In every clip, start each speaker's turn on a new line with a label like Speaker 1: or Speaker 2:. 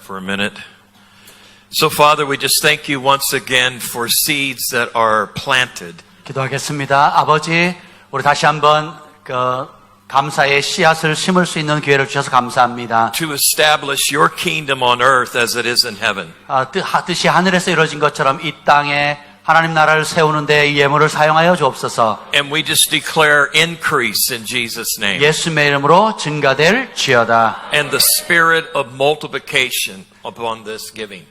Speaker 1: that for a minute. So, Father, we just thank you once again for seeds that are planted.
Speaker 2: 기도하겠습니다. 아버지, 우리 다시 한번 감사의 씨앗을 심을 수 있는 기회를 주셔서 감사합니다.
Speaker 1: To establish your kingdom on earth as it is in heaven.
Speaker 2: 뜻이 하늘에서 이루어진 것처럼 이 땅에 하나님 나라를 세우는데 이 예물을 사용하여 주옵소서.
Speaker 1: And we just declare increase in Jesus' name.
Speaker 2: 예수님의 이름으로 증가될 지어다.
Speaker 1: And the spirit of multiplication upon this giving.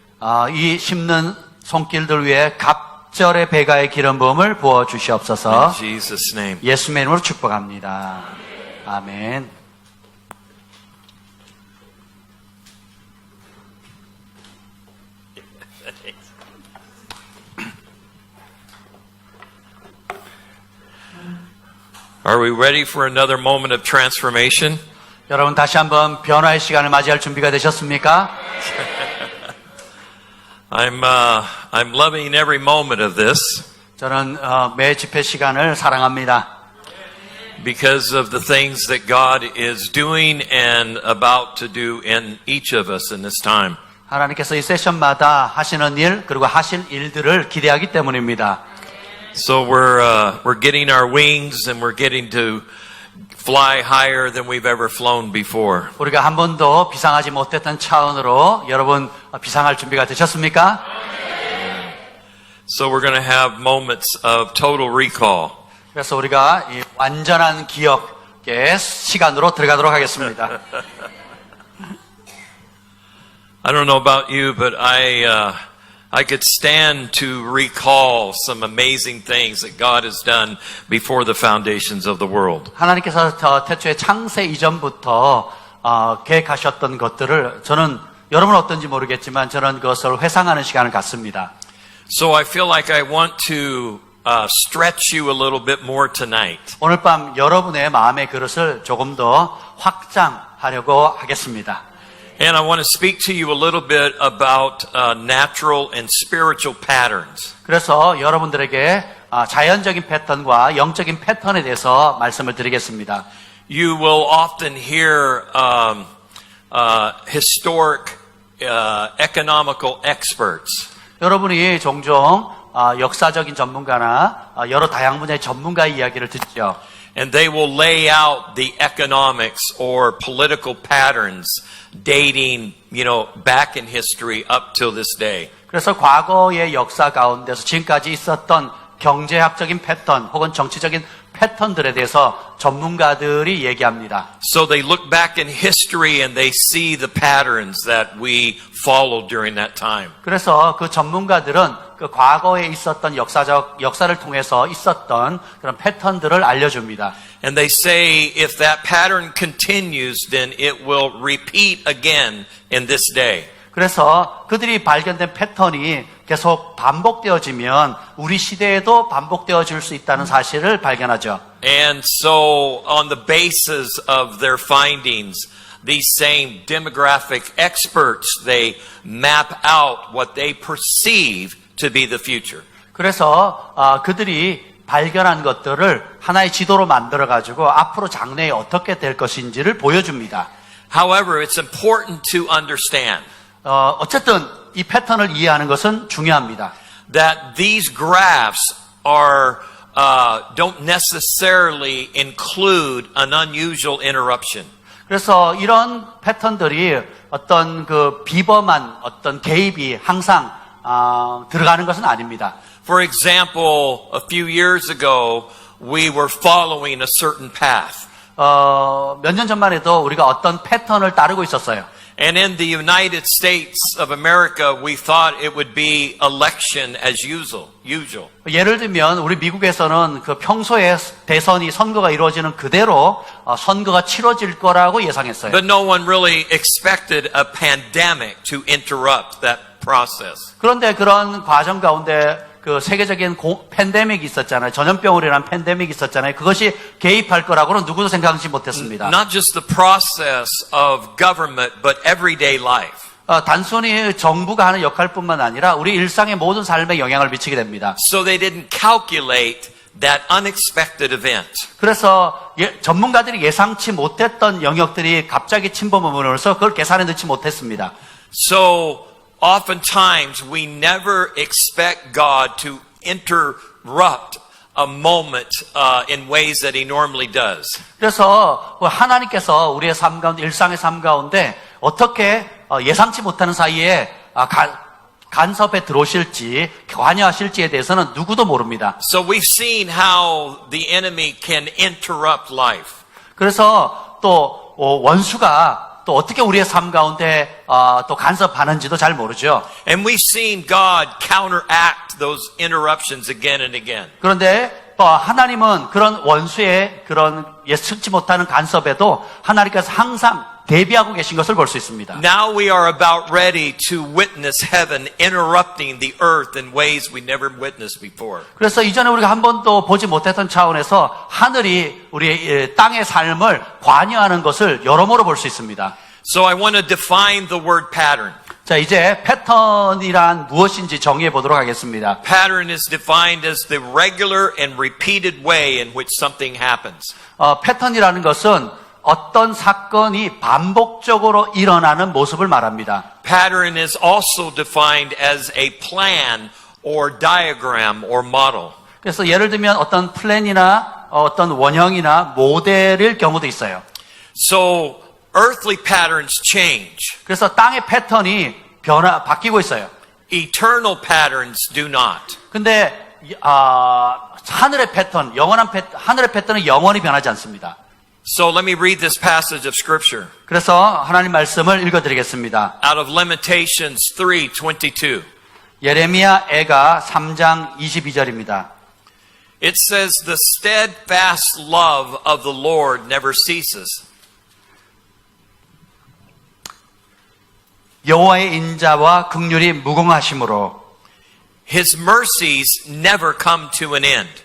Speaker 2: 이 심는 손길들 위에 갑절의 배가의 기름 부음을 부어 주시옵소서.
Speaker 1: In Jesus' name.
Speaker 2: 예수님의 이름으로 축복합니다. 아멘.
Speaker 1: Are we ready for another moment of transformation?
Speaker 2: 여러분 다시 한번 변화의 시간을 맞이할 준비가 되셨습니까?
Speaker 1: I'm loving every moment of this.
Speaker 2: 저는 매 집회 시간을 사랑합니다.
Speaker 1: Because of the things that God is doing and about to do in each of us in this time.
Speaker 2: 하나님께서 이 세션마다 하시는 일 그리고 하실 일들을 기대하기 때문입니다.
Speaker 1: So we're getting our wings and we're getting to fly higher than we've ever flown before.
Speaker 2: 우리가 한 번도 비상하지 못했던 차원으로 여러분 비상할 준비가 되셨습니까?
Speaker 1: So we're going to have moments of total recall.
Speaker 2: 그래서 우리가 이 완전한 기억의 시간으로 들어가도록 하겠습니다.
Speaker 1: I don't know about you, but I could stand to recall some amazing things that God has done before the foundations of the world.
Speaker 2: 하나님께서 태초의 창세 이전부터 계획하셨던 것들을 저는 여러분 어떤지 모르겠지만 저는 그것을 회상하는 시간을 갖습니다.
Speaker 1: So I feel like I want to stretch you a little bit more tonight.
Speaker 2: 오늘 밤 여러분의 마음의 그릇을 조금 더 확장하려고 하겠습니다.
Speaker 1: And I want to speak to you a little bit about natural and spiritual patterns.
Speaker 2: 그래서 여러분들에게 자연적인 패턴과 영적인 패턴에 대해서 말씀을 드리겠습니다.
Speaker 1: You will often hear historic economical experts.
Speaker 2: 여러분이 종종 역사적인 전문가나 여러 다양 분야의 전문가의 이야기를 듣죠.
Speaker 1: And they will lay out the economics or political patterns dating, back in history up till this day.
Speaker 2: 그래서 과거의 역사 가운데서 지금까지 있었던 경제학적인 패턴 혹은 정치적인 패턴들에 대해서 전문가들이 얘기합니다.
Speaker 1: So they look back in history and they see the patterns that we followed during that time.
Speaker 2: 그래서 그 전문가들은 그 과거에 있었던 역사를 통해서 있었던 그런 패턴들을 알려줍니다.
Speaker 1: And they say if that pattern continues, then it will repeat again in this day.
Speaker 2: 그래서 그들이 발견된 패턴이 계속 반복되어지면 우리 시대에도 반복되어질 수 있다는 사실을 발견하죠.
Speaker 1: And so on the basis of their findings, these same demographic experts, they map out what they perceive to be the future.
Speaker 2: 그래서 그들이 발견한 것들을 하나의 지도로 만들어 가지고 앞으로 장래에 어떻게 될 것인지를 보여줍니다.
Speaker 1: However, it's important to understand
Speaker 2: 어쨌든 이 패턴을 이해하는 것은 중요합니다.
Speaker 1: that these graphs don't necessarily include an unusual interruption.
Speaker 2: 그래서 이런 패턴들이 어떤 그 비범한 어떤 개입이 항상 들어가는 것은 아닙니다.
Speaker 1: For example, a few years ago, we were following a certain path.
Speaker 2: 몇 년 전만 해도 우리가 어떤 패턴을 따르고 있었어요.
Speaker 1: And in the United States of America, we thought it would be election as usual.
Speaker 2: 예를 들면 우리 미국에서는 그 평소에 대선이 선거가 이루어지는 그대로 선거가 치러질 거라고 예상했어요.
Speaker 1: But no one really expected a pandemic to interrupt that process.
Speaker 2: 그런데 그런 과정 가운데 그 세계적인 팬데믹이 있었잖아요. 전염병으로 팬데믹이 있었잖아요. 그것이 개입할 거라고는 누구도 생각하지 못했습니다.
Speaker 1: Not just the process of government, but everyday life.
Speaker 2: 단순히 정부가 하는 역할뿐만 아니라 우리 일상의 모든 삶에 영향을 미치게 됩니다.
Speaker 1: So they didn't calculate that unexpected event.
Speaker 2: 그래서 전문가들이 예상치 못했던 영역들이 갑자기 침범함으로써 그걸 계산해 넣지 못했습니다.
Speaker 1: So oftentimes we never expect God to interrupt a moment in ways that He normally does.
Speaker 2: 그래서 하나님께서 우리의 삶 가운데, 일상의 삶 가운데 어떻게 예상치 못하는 사이에 간섭에 들어오실지, 관여하실지에 대해서는 누구도 모릅니다.
Speaker 1: So we've seen how the enemy can interrupt life.
Speaker 2: 그래서 또 원수가 또 어떻게 우리의 삶 가운데 또 간섭하는지도 잘 모르죠.
Speaker 1: And we've seen God counteract those interruptions again and again.
Speaker 2: 그런데 또 하나님은 그런 원수의 그런 예측치 못하는 간섭에도 하나님께서 항상 대비하고 계신 것을 볼 수 있습니다.
Speaker 1: Now we are about ready to witness heaven interrupting the earth in ways we never witnessed before.
Speaker 2: 그래서 이전에 우리가 한 번도 보지 못했던 차원에서 하늘이 우리의 땅의 삶을 관여하는 것을 여러모로 볼 수 있습니다.
Speaker 1: So I want to define the word pattern.
Speaker 2: 자, 이제 패턴이란 무엇인지 정의해 보도록 하겠습니다.
Speaker 1: Pattern is defined as the regular and repeated way in which something happens.
Speaker 2: 패턴이라는 것은 어떤 사건이 반복적으로 일어나는 모습을 말합니다.
Speaker 1: Pattern is also defined as a plan or diagram or model.
Speaker 2: 그래서 예를 들면 어떤 플랜이나 어떤 원형이나 모델일 경우도 있어요.
Speaker 1: So earthly patterns change.
Speaker 2: 그래서 땅의 패턴이 바뀌고 있어요.
Speaker 1: Eternal patterns do not.
Speaker 2: 근데 하늘의 패턴, 하늘의 패턴은 영원히 변하지 않습니다.
Speaker 1: So let me read this passage of scripture.
Speaker 2: 그래서 하나님 말씀을 읽어드리겠습니다.
Speaker 1: Out of Lamentations 3:22.
Speaker 2: 예레미야 애가 3장 22절입니다.
Speaker 1: It says, "The steadfast love of the Lord never ceases."
Speaker 2: 여호와의 인자와 긍휼이 무궁하심으로
Speaker 1: His mercies never come to an end.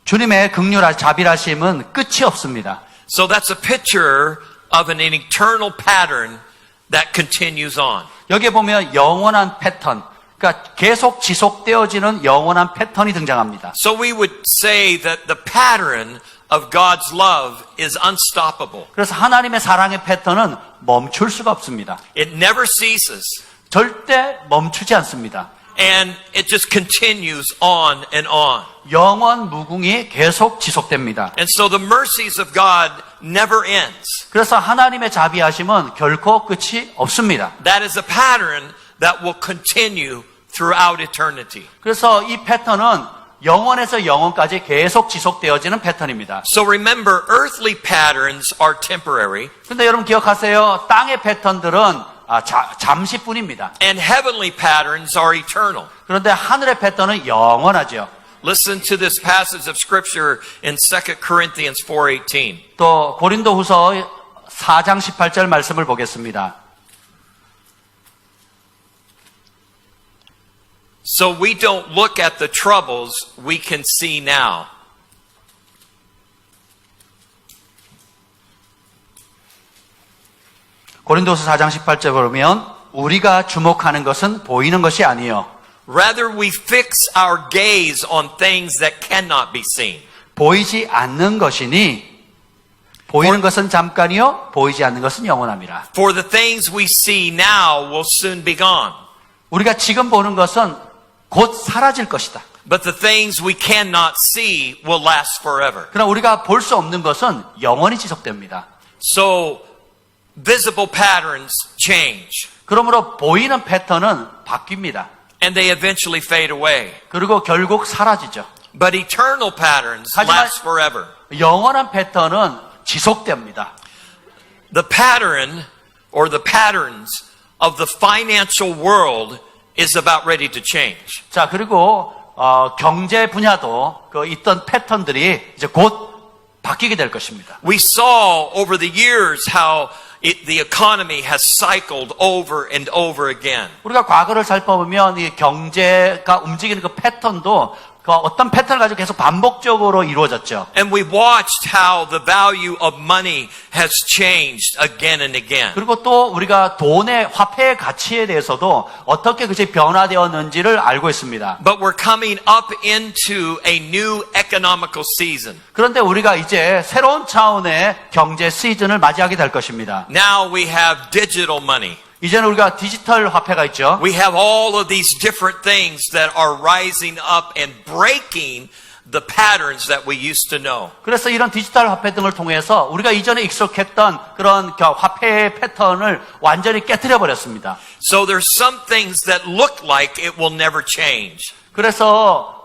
Speaker 2: 주님의 긍휼과 자비하심은 끝이 없습니다.
Speaker 1: So that's a picture of an eternal pattern that continues on.
Speaker 2: 여기에 보면 영원한 패턴, 그러니까 계속 지속되어지는 영원한 패턴이 등장합니다.
Speaker 1: So we would say that the pattern of God's love is unstoppable.
Speaker 2: 그래서 하나님의 사랑의 패턴은 멈출 수가 없습니다.
Speaker 1: It never ceases.
Speaker 2: 절대 멈추지 않습니다.
Speaker 1: And it just continues on and on.
Speaker 2: 영원 무궁이 계속 지속됩니다.
Speaker 1: And so the mercies of God never ends.
Speaker 2: 그래서 하나님의 자비하심은 결코 끝이 없습니다.
Speaker 1: That is a pattern that will continue throughout eternity.
Speaker 2: 그래서 이 패턴은 영원에서 영원까지 계속 지속되어지는 패턴입니다.
Speaker 1: So remember, earthly patterns are temporary.
Speaker 2: 근데 여러분 기억하세요. 땅의 패턴들은 잠시뿐입니다.
Speaker 1: And heavenly patterns are eternal.
Speaker 2: 그런데 하늘의 패턴은 영원하죠.
Speaker 1: Listen to this passage of scripture in 2 Corinthians 4:18.
Speaker 2: 또 고린도후서 4장 18절 말씀을 보겠습니다.
Speaker 1: So we don't look at the troubles we can see now.
Speaker 2: 고린도서 4장 18절 보면 우리가 주목하는 것은 보이는 것이 아니요
Speaker 1: Rather we fix our gaze on things that cannot be seen.
Speaker 2: 보이지 않는 것이니 보이는 것은 잠깐이요 보이지 않는 것은 영원합니다.
Speaker 1: For the things we see now will soon be gone.
Speaker 2: 우리가 지금 보는 것은 곧 사라질 것이다.
Speaker 1: But the things we cannot see will last forever.
Speaker 2: 그러나 우리가 볼 수 없는 것은 영원히 지속됩니다.
Speaker 1: So visible patterns change.
Speaker 2: 그러므로 보이는 패턴은 바뀝니다.
Speaker 1: And they eventually fade away.
Speaker 2: 그리고 결국 사라지죠.
Speaker 1: But eternal patterns
Speaker 2: 하지만
Speaker 1: last forever.
Speaker 2: 영원한 패턴은 지속됩니다.
Speaker 1: The pattern or the patterns of the financial world is about ready to change.
Speaker 2: 자, 그리고 경제 분야도 그 있던 패턴들이 이제 곧 바뀌게 될 것입니다.
Speaker 1: We saw over the years how the economy has cycled over and over again.
Speaker 2: 우리가 과거를 살펴보면 이 경제가 움직이는 그 패턴도 그 어떤 패턴을 가지고 계속 반복적으로 이루어졌죠.
Speaker 1: And we watched how the value of money has changed again and again.
Speaker 2: 그리고 또 우리가 돈의 화폐의 가치에 대해서도 어떻게 그것이 변화되었는지를 알고 있습니다.
Speaker 1: But we're coming up into a new economical season.
Speaker 2: 그런데 우리가 이제 새로운 차원의 경제 시즌을 맞이하게 될 것입니다.
Speaker 1: Now we have digital money.
Speaker 2: 이제는 우리가 디지털 화폐가 있죠.
Speaker 1: We have all of these different things that are rising up and breaking the patterns that we used to know.
Speaker 2: 그래서 이런 디지털 화폐 등을 통해서 우리가 이전에 익숙했던 그런 화폐의 패턴을 완전히 깨뜨려 버렸습니다.
Speaker 1: So there's some things that look like it will never change.
Speaker 2: 그래서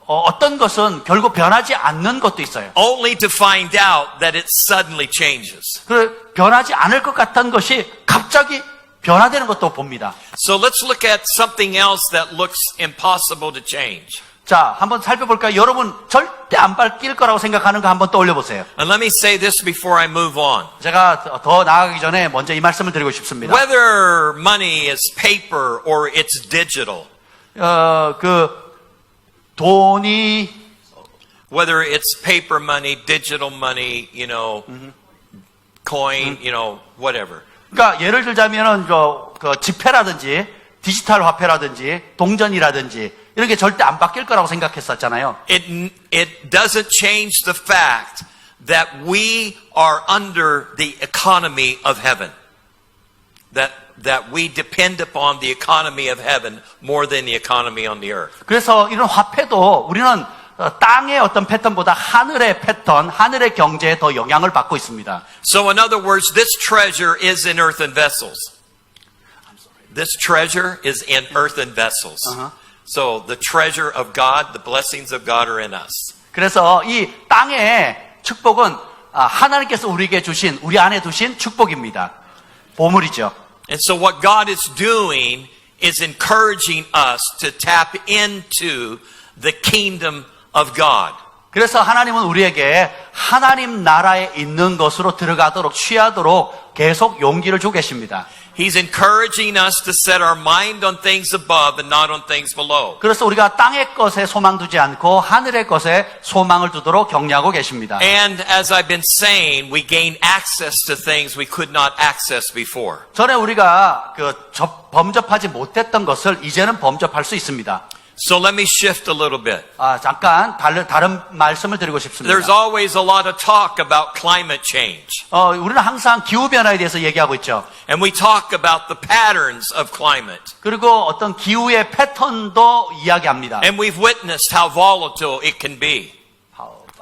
Speaker 2: 어떤 것은 결국 변하지 않는 것도 있어요.
Speaker 1: Only to find out that it suddenly changes.
Speaker 2: 그 변하지 않을 것 같은 것이 갑자기 변화되는 것도 봅니다.
Speaker 1: So let's look at something else that looks impossible to change.
Speaker 2: 자, 한번 살펴볼까요? 여러분 절대 안 바뀔 거라고 생각하는 거 한번 떠올려 보세요.
Speaker 1: And let me say this before I move on.
Speaker 2: 제가 더 나아가기 전에 먼저 이 말씀을 드리고 싶습니다.
Speaker 1: Whether money is paper or it's digital,
Speaker 2: 돈이
Speaker 1: whether it's paper money, digital money, you know, coin, you know, whatever.
Speaker 2: 그러니까 예를 들자면은 그 지폐라든지 디지털 화폐라든지 동전이라든지 이런 게 절대 안 바뀔 거라고 생각했었잖아요.
Speaker 1: It doesn't change the fact that we are under the economy of heaven. That we depend upon the economy of heaven more than the economy on the earth.
Speaker 2: 그래서 이런 화폐도 우리는 땅의 어떤 패턴보다 하늘의 패턴, 하늘의 경제에 더 영향을 받고 있습니다.
Speaker 1: So in other words, this treasure is in earthen vessels. This treasure is in earthen vessels. So the treasure of God, the blessings of God are in us.
Speaker 2: 그래서 이 땅의 축복은 하나님께서 우리에게 주신, 우리 안에 두신 축복입니다. 보물이죠.
Speaker 1: And so what God is doing is encouraging us to tap into the kingdom of God.
Speaker 2: 그래서 하나님은 우리에게 하나님 나라에 있는 것으로 들어가도록 취하도록 계속 용기를 주고 계십니다.
Speaker 1: He's encouraging us to set our mind on things above and not on things below.
Speaker 2: 그래서 우리가 땅의 것에 소망 두지 않고 하늘의 것에 소망을 두도록 격려하고 계십니다.
Speaker 1: And as I've been saying, we gain access to things we could not access before.
Speaker 2: 전에 우리가 범접하지 못했던 것을 이제는 범접할 수 있습니다.
Speaker 1: So let me shift a little bit.
Speaker 2: 잠깐 다른 말씀을 드리고 싶습니다.
Speaker 1: There's always a lot of talk about climate change.
Speaker 2: 우리는 항상 기후 변화에 대해서 얘기하고 있죠.
Speaker 1: And we talk about the patterns of climate.
Speaker 2: 그리고 어떤 기후의 패턴도 이야기합니다.
Speaker 1: And we've witnessed how volatile it can be.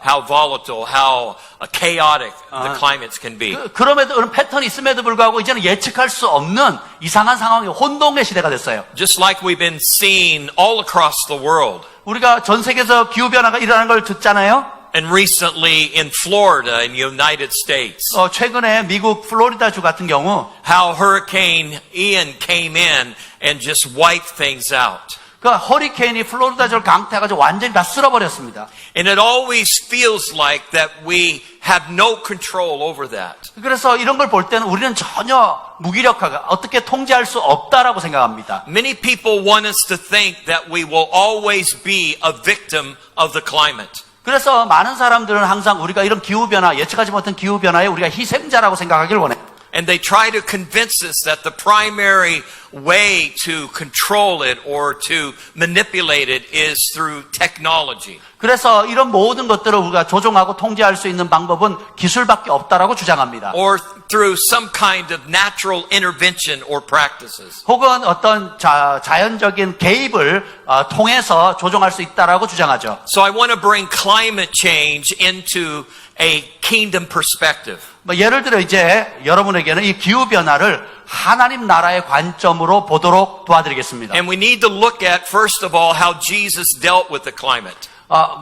Speaker 1: How volatile, how chaotic the climates can be.
Speaker 2: 그럼에도 그런 패턴이 있음에도 불구하고 이제는 예측할 수 없는 이상한 상황이 혼동의 시대가 됐어요.
Speaker 1: Just like we've been seeing all across the world.
Speaker 2: 우리가 전 세계에서 기후 변화가 일어나는 걸 듣잖아요.
Speaker 1: And recently in Florida in the United States.
Speaker 2: 최근에 미국 플로리다주 같은 경우
Speaker 1: How Hurricane Ian came in and just wiped things out.
Speaker 2: 그 허리케인이 플로리다주를 강타해가지고 완전히 다 쓸어버렸습니다.
Speaker 1: And it always feels like that we have no control over that.
Speaker 2: 그래서 이런 걸 볼 때는 우리는 전혀 무기력하게 어떻게 통제할 수 없다라고 생각합니다.
Speaker 1: Many people want us to think that we will always be a victim of the climate.
Speaker 2: 그래서 많은 사람들은 항상 우리가 이런 기후변화, 예측하지 못한 기후변화에 우리가 희생자라고 생각하길 원해요.
Speaker 1: And they try to convince us that the primary way to control it or to manipulate it is through technology.
Speaker 2: 그래서 이런 모든 것들을 우리가 조종하고 통제할 수 있는 방법은 기술밖에 없다라고 주장합니다.
Speaker 1: Or through some kind of natural intervention or practices.
Speaker 2: 혹은 어떤 자연적인 개입을 통해서 조종할 수 있다라고 주장하죠.
Speaker 1: So I want to bring climate change into a kingdom perspective.
Speaker 2: 예를 들어 이제 여러분에게는 이 기후 변화를 하나님 나라의 관점으로 보도록 도와드리겠습니다.
Speaker 1: And we need to look at first of all how Jesus dealt with the climate.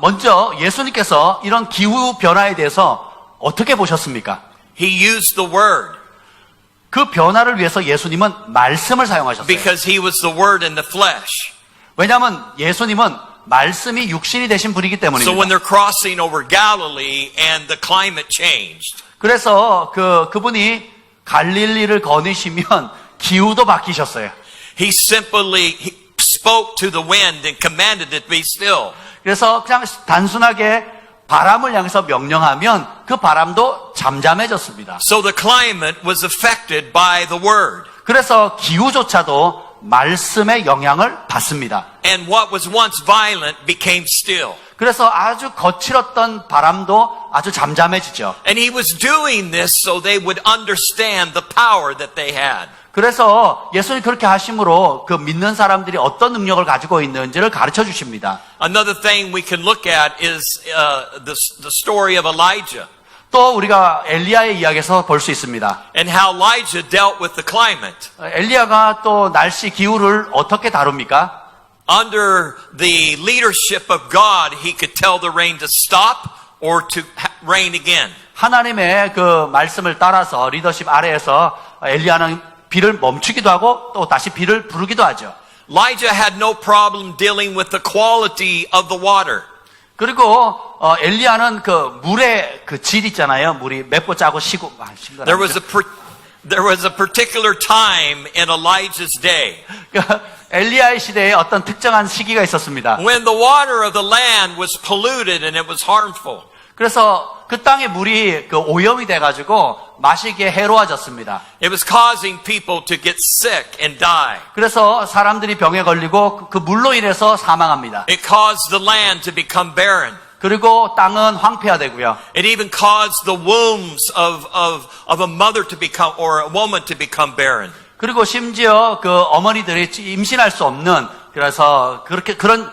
Speaker 2: 먼저 예수님께서 이런 기후 변화에 대해서 어떻게 보셨습니까?
Speaker 1: He used the word.
Speaker 2: 그 변화를 위해서 예수님은 말씀을 사용하셨어요.
Speaker 1: Because he was the word in the flesh.
Speaker 2: 왜냐하면 예수님은 말씀이 육신이 되신 분이기
Speaker 1: So when
Speaker 2: 때문입니다.
Speaker 1: they're crossing over Galilee and the climate changed.
Speaker 2: 그래서 그분이 갈릴리를 거니시면 기후도 바뀌셨어요.
Speaker 1: He simply spoke to the wind and commanded it to be still.
Speaker 2: 그래서 그냥 단순하게 바람을 향해서 명령하면 그 바람도 잠잠해졌습니다.
Speaker 1: So the climate was affected by the word.
Speaker 2: 그래서 기후조차도 말씀의 영향을 받습니다.
Speaker 1: And what was once violent became still.
Speaker 2: 그래서 아주 거칠었던 바람도 아주 잠잠해지죠.
Speaker 1: And he was doing this so they would understand the power that they had.
Speaker 2: 그래서 예수님이 그렇게 하심으로 그 믿는 사람들이 어떤 능력을 가지고 있는지를 가르쳐 주십니다.
Speaker 1: Another thing we can look at is the story of Elijah
Speaker 2: 또 우리가 엘리야의 이야기에서 볼 수 있습니다.
Speaker 1: and how Elijah dealt with the climate.
Speaker 2: 엘리야가 또 날씨 기후를 어떻게 다룹니까?
Speaker 1: Under the leadership of God, he could tell the rain to stop or to rain again.
Speaker 2: 하나님의 그 말씀을 따라서 리더십 아래에서 엘리야는 비를 멈추기도 하고 또 다시 비를 부르기도 하죠.
Speaker 1: Elijah had no problem dealing with the quality of the water.
Speaker 2: 그리고 엘리야는 그 물의 그 질 있잖아요. 물이 맵고 짜고 시고
Speaker 1: There was a particular time in Elijah's day
Speaker 2: 엘리야의 시대에 어떤 특정한 시기가 있었습니다.
Speaker 1: when the water of the land was polluted and it was harmful.
Speaker 2: 그래서 그 땅의 물이 그 오염이 돼가지고 마시기에 해로워졌습니다.
Speaker 1: It was causing people to get sick and die.
Speaker 2: 그래서 사람들이 병에 걸리고 그 물로 인해서 사망합니다.
Speaker 1: It caused the land to become barren.
Speaker 2: 그리고 땅은 황폐화되고요.
Speaker 1: It even caused the wombs of a mother to become, or a woman to become barren.
Speaker 2: 그리고 심지어 그 어머니들이 임신할 수 없는 그래서 그런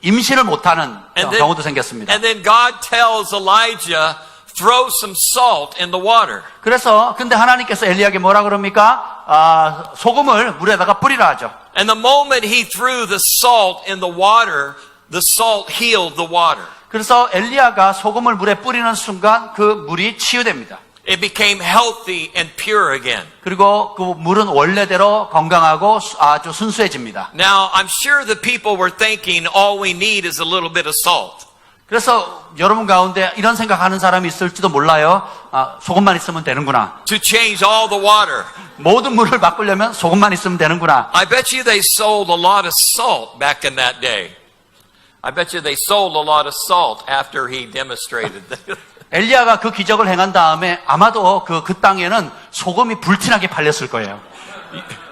Speaker 2: 임신을 못하는 경우도 생겼습니다.
Speaker 1: And then God tells Elijah, throw some salt in the water.
Speaker 2: 그래서 근데 하나님께서 엘리야에게 뭐라 그럽니까? 소금을 물에다가 뿌리라 하죠.
Speaker 1: And the moment he threw the salt in the water, the salt healed the water.
Speaker 2: 그래서 엘리야가 소금을 물에 뿌리는 순간 그 물이 치유됩니다.
Speaker 1: It became healthy and pure again.
Speaker 2: 그리고 그 물은 원래대로 건강하고 아주 순수해집니다.
Speaker 1: Now, I'm sure the people were thinking all we need is a little bit of salt.
Speaker 2: 그래서 여러분 가운데 이런 생각하는 사람이 있을지도 몰라요. 소금만 있으면 되는구나.
Speaker 1: To change all the water.
Speaker 2: 모든 물을 바꾸려면 소금만 있으면 되는구나.
Speaker 1: I bet you they sold a lot of salt back in that day. I bet you they sold a lot of salt after he demonstrated that.
Speaker 2: 엘리야가 그 기적을 행한 다음에 아마도 그 땅에는 소금이 불티나게 팔렸을 거예요.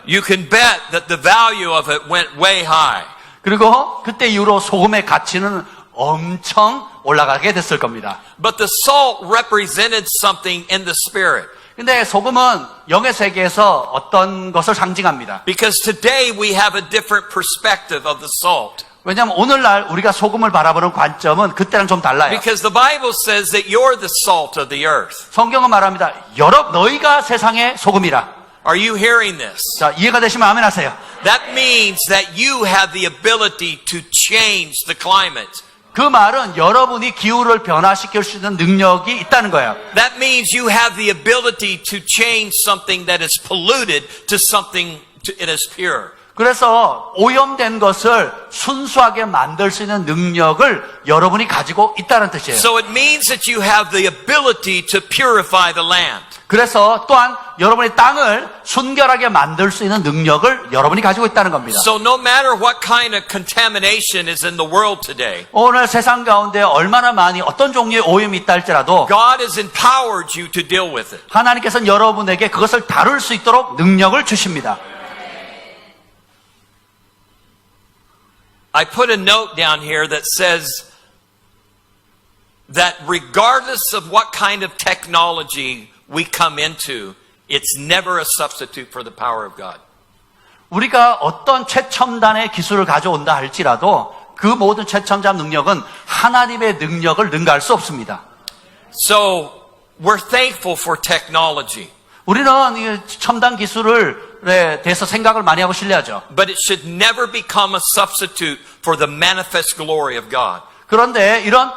Speaker 1: You can bet that the value of it went way high.
Speaker 2: 그리고 그때 이후로 소금의 가치는 엄청 올라가게 됐을 겁니다.
Speaker 1: But the salt represented something in the spirit.
Speaker 2: 근데 소금은 영의 세계에서 어떤 것을 상징합니다.
Speaker 1: Because today we have a different perspective of the salt.
Speaker 2: 왜냐하면 오늘날 우리가 소금을 바라보는 관점은 그때랑 좀 달라요.
Speaker 1: Because the Bible says that you're the salt of the earth.
Speaker 2: 성경은 말합니다. 너희가 세상의 소금이라.
Speaker 1: Are you hearing this?
Speaker 2: 자, 이해가 되시면 아멘 하세요.
Speaker 1: That means that you have the ability to change the climate.
Speaker 2: 그 말은 여러분이 기후를 변화시킬 수 있는 능력이 있다는 거예요.
Speaker 1: That means you have the ability to change something that is polluted to something that is pure.
Speaker 2: 그래서 오염된 것을 순수하게 만들 수 있는 능력을 여러분이 가지고 있다는 뜻이에요.
Speaker 1: So it means that you have the ability to purify the land.
Speaker 2: 그래서 또한 여러분의 땅을 순결하게 만들 수 있는 능력을 여러분이 가지고 있다는 겁니다.
Speaker 1: So no matter what kind of contamination is in the world today,
Speaker 2: 오늘 세상 가운데 얼마나 많이 어떤 종류의 오염이 있다 할지라도
Speaker 1: God has empowered you to deal with it.
Speaker 2: 하나님께서는 여러분에게 그것을 다룰 수 있도록 능력을 주십니다.
Speaker 1: I put a note down here that says that regardless of what kind of technology we come into, it's never a substitute for the power of God.
Speaker 2: 우리가 어떤 최첨단의 기술을 가져온다 할지라도 그 모든 최첨단 능력은 하나님의 능력을 능가할 수 없습니다.
Speaker 1: So we're thankful for technology.
Speaker 2: 우리는 이 첨단 기술에 대해서 생각을 많이 하고 신뢰하죠.
Speaker 1: But it should never become a substitute for the manifest glory of God.
Speaker 2: 그런데 이런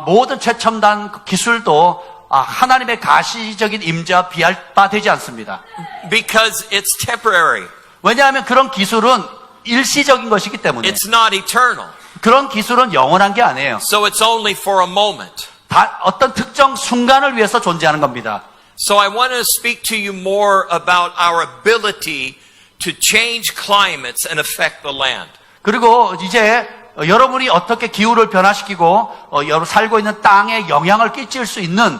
Speaker 2: 모든 최첨단 기술도 하나님의 가시적인 임재와 비할 바 되지 않습니다.
Speaker 1: Because it's temporary.
Speaker 2: 왜냐하면 그런 기술은 일시적인 것이기 때문에
Speaker 1: It's not eternal.
Speaker 2: 그런 기술은 영원한 게 아니에요.
Speaker 1: So it's only for a moment.
Speaker 2: 어떤 특정 순간을 위해서 존재하는 겁니다.
Speaker 1: So I want to speak to you more about our ability to change climates and affect the land.
Speaker 2: 그리고 이제 여러분이 어떻게 기후를 변화시키고 여러분 살고 있는 땅에 영향을 끼칠 수 있는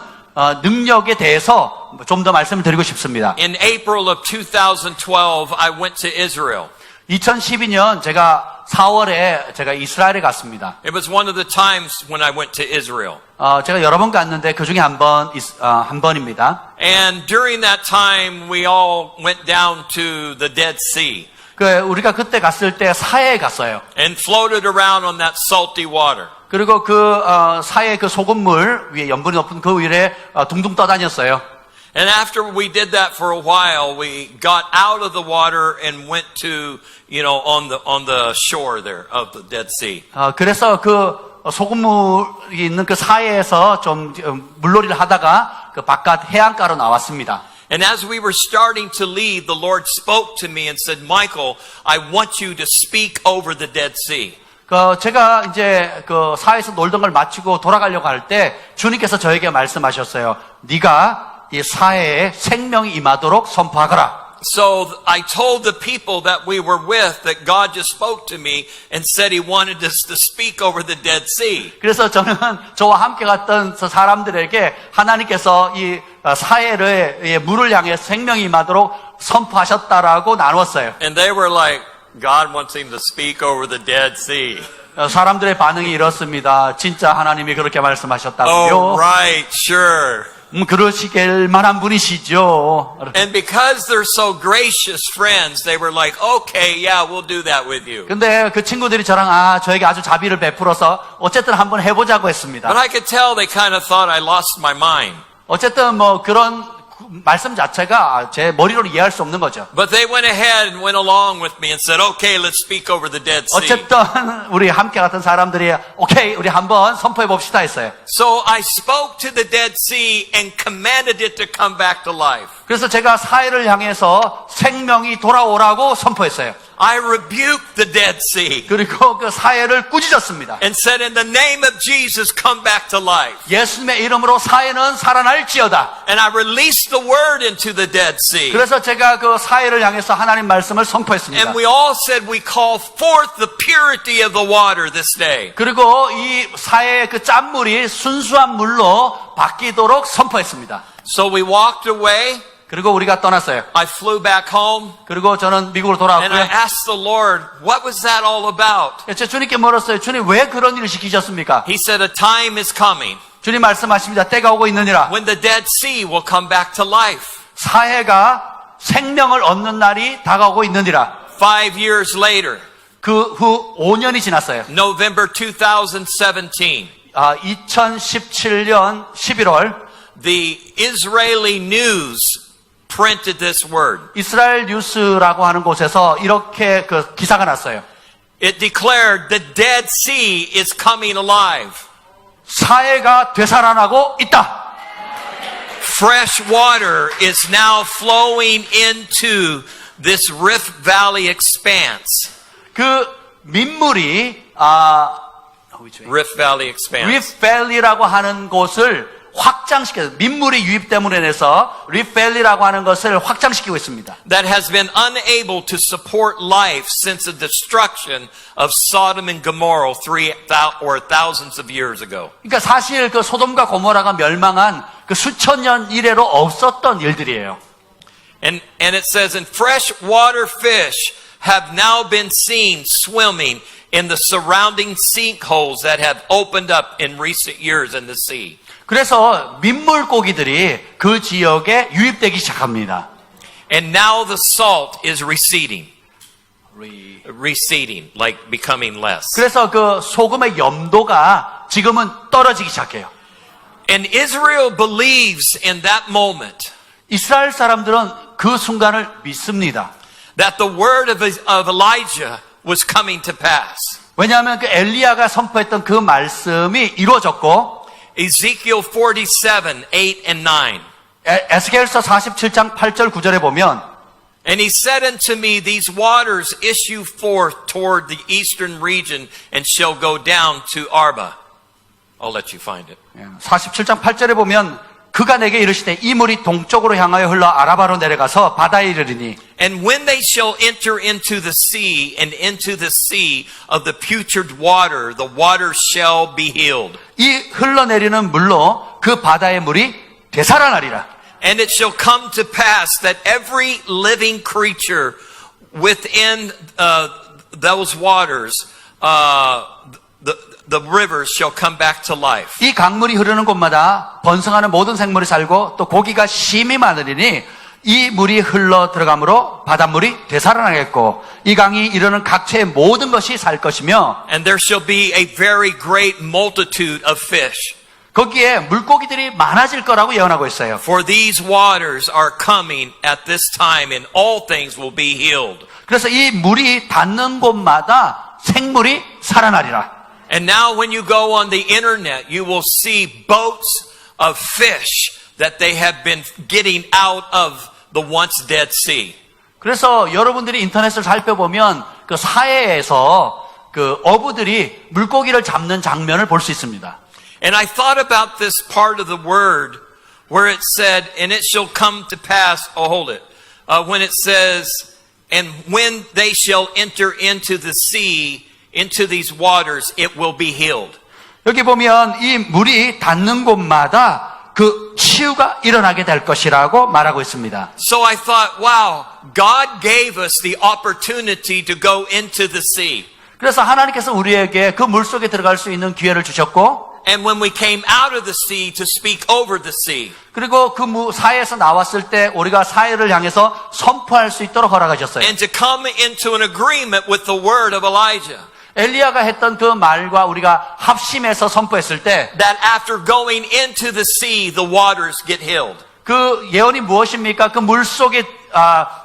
Speaker 2: 능력에 대해서 좀 더 말씀을 드리고 싶습니다.
Speaker 1: In April of 2012, I went to Israel.
Speaker 2: 2012년 제가 4월에 제가 이스라엘에 갔습니다.
Speaker 1: It was one of the times when I went to Israel.
Speaker 2: 제가 여러 번 갔는데 그 중에 한 번입니다.
Speaker 1: And during that time, we all went down to the Dead Sea
Speaker 2: 우리가 그때 갔을 때 사해에 갔어요.
Speaker 1: and floated around on that salty water.
Speaker 2: 그리고 사해 그 소금물 위에 염분이 높은 그 위에 둥둥 떠다녔어요.
Speaker 1: And after we did that for a while, we got out of the water and went to, on the shore there of the Dead Sea.
Speaker 2: 그래서 그 소금물이 있는 그 사해에서 좀 물놀이를 하다가 그 바깥 해안가로 나왔습니다.
Speaker 1: And as we were starting to leave, the Lord spoke to me and said, Michael, I want you to speak over the Dead Sea.
Speaker 2: 제가 이제 그 사해에서 놀던 걸 마치고 돌아가려고 할 때 주님께서 저에게 말씀하셨어요. 네가 이 사해에 생명이 임하도록 선포하거라.
Speaker 1: So I told the people that we were with that God just spoke to me and said He wanted us to speak over the Dead Sea.
Speaker 2: 그래서 저는 저와 함께 갔던 사람들에게 하나님께서 이 사해의 물을 향해 생명이 임하도록 선포하셨다라고 나누었어요.
Speaker 1: And they were like, God wants him to speak over the Dead Sea.
Speaker 2: 사람들의 반응이 이렇습니다. 진짜 하나님이 그렇게 말씀하셨다고요?
Speaker 1: Oh, right, sure.
Speaker 2: 그러시길 만한 분이시죠.
Speaker 1: And because they're so gracious friends, they were like, okay, yeah, we'll do that with you.
Speaker 2: 근데 그 친구들이 저랑 저에게 아주 자비를 베풀어서 어쨌든 한번 해보자고 했습니다.
Speaker 1: But I could tell they kind of thought I lost my mind.
Speaker 2: 어쨌든 그런 말씀 자체가 제 머리로 이해할 수 없는 거죠.
Speaker 1: But they went ahead and went along with me and said, okay, let's speak over the Dead Sea.
Speaker 2: 어쨌든 우리 함께 갔던 사람들이 오케이, 우리 한번 선포해 봅시다 했어요.
Speaker 1: So I spoke to the Dead Sea and commanded it to come back to life.
Speaker 2: 그래서 제가 사해를 향해서 생명이 돌아오라고 선포했어요.
Speaker 1: I rebuked the Dead Sea
Speaker 2: 그리고 그 사해를 꾸짖었습니다.
Speaker 1: and said, in the name of Jesus, come back to life.
Speaker 2: 예수님의 이름으로 사해는 살아날지어다.
Speaker 1: And I released the word into the Dead Sea.
Speaker 2: 그래서 제가 그 사해를 향해서 하나님 말씀을 선포했습니다.
Speaker 1: And we all said we call forth the purity of the water this day.
Speaker 2: 그리고 이 사해의 그 짠물이 순수한 물로 바뀌도록 선포했습니다.
Speaker 1: So we walked away.
Speaker 2: 그리고 우리가 떠났어요.
Speaker 1: I flew back home.
Speaker 2: 그리고 저는 미국으로
Speaker 1: And I
Speaker 2: 돌아왔고요.
Speaker 1: asked the Lord, what was that all about?
Speaker 2: 제 주님께 물었어요. 주님 왜 그런 일을 시키셨습니까?
Speaker 1: He said, a time is coming
Speaker 2: 주님 말씀하십니다. 때가 오고 있느니라.
Speaker 1: when the Dead Sea will come back to life.
Speaker 2: 사해가 생명을 얻는 날이 다가오고 있느니라.
Speaker 1: 5 years later,
Speaker 2: 그 후 5년이 지났어요.
Speaker 1: November 2017,
Speaker 2: 2017년 11월
Speaker 1: the Israeli News printed this word.
Speaker 2: 이스라엘 뉴스라고 하는 곳에서 이렇게 그 기사가 났어요.
Speaker 1: It declared the Dead Sea is coming alive.
Speaker 2: 사해가 되살아나고 있다.
Speaker 1: Fresh water is now flowing into this Rift Valley expanse.
Speaker 2: 그 민물이
Speaker 1: Rift Valley expanse.
Speaker 2: 리프밸리라고 하는 곳을 확장시켜서 민물이 유입 때문에 인해서 리프밸리라고 하는 것을 확장시키고 있습니다.
Speaker 1: That has been unable to support life since the destruction of Sodom and Gomorrah thousands of years ago.
Speaker 2: 그러니까 사실 그 소돔과 고모라가 멸망한 그 수천 년 이래로 없었던 일들이에요.
Speaker 1: And it says, and freshwater fish have now been seen swimming in the surrounding sinkholes that have opened up in recent years in the sea.
Speaker 2: 그래서 민물고기들이 그 지역에 유입되기 시작합니다.
Speaker 1: And now the salt is receding. Receding, like becoming less.
Speaker 2: 그래서 그 소금의 염도가 지금은 떨어지기 시작해요.
Speaker 1: And Israel believes in that moment
Speaker 2: 이스라엘 사람들은 그 순간을 믿습니다.
Speaker 1: that the word of Elijah was coming to pass.
Speaker 2: 왜냐하면 그 엘리야가 선포했던 그 말씀이 이루어졌고
Speaker 1: Ezekiel 47, 8 and 9.
Speaker 2: 에스겔서 47장 8절 9절에 보면
Speaker 1: And he said unto me, these waters issue forth toward the eastern region and shall go down to Arba. I'll let you find it.
Speaker 2: 47장 8절에 보면 그가 내게 이르시되 이 물이 동쪽으로 향하여 흘러 아라바로 내려가서 바다에 이르리니
Speaker 1: And when they shall enter into the sea and into the sea of the putrid water, the water shall be healed.
Speaker 2: 이 흘러내리는 물로 그 바다의 물이 되살아나리라.
Speaker 1: And it shall come to pass that every living creature within those waters, the rivers shall come back to life.
Speaker 2: 이 강물이 흐르는 곳마다 번성하는 모든 생물이 살고 또 고기가 심히 많으리니 이 물이 흘러 들어가므로 바닷물이 되살아나겠고 이 강이 이르는 각처의 모든 것이 살 것이며
Speaker 1: And there shall be a very great multitude of fish.
Speaker 2: 거기에 물고기들이 많아질 거라고 예언하고 있어요.
Speaker 1: For these waters are coming at this time, and all things will be healed.
Speaker 2: 그래서 이 물이 닿는 곳마다 생물이 살아나리라.
Speaker 1: And now when you go on the internet, you will see boats of fish that they have been getting out of the once dead sea.
Speaker 2: 그래서 여러분들이 인터넷을 살펴보면 그 사해에서 그 어부들이 물고기를 잡는 장면을 볼 수 있습니다.
Speaker 1: And I thought about this part of the word where it said, and it shall come to pass, when it says, and when they shall enter into the sea, into these waters, it will be healed.
Speaker 2: 여기 보면 이 물이 닿는 곳마다 그 치유가 일어나게 될 것이라고 말하고 있습니다.
Speaker 1: So I thought, wow, God gave us the opportunity to go into the sea.
Speaker 2: 그래서 하나님께서 우리에게 그 물속에 들어갈 수 있는 기회를 주셨고
Speaker 1: And when we came out of the sea to speak over the sea.
Speaker 2: 그리고 그 사해에서 나왔을 때 우리가 사해를 향해서 선포할 수 있도록 허락하셨어요.
Speaker 1: And to come into an agreement with the word of Elijah.
Speaker 2: 엘리야가 했던 그 말과 우리가 합심해서 선포했을 때
Speaker 1: That after going into the sea, the waters get healed.
Speaker 2: 그 예언이 무엇입니까? 그 물속에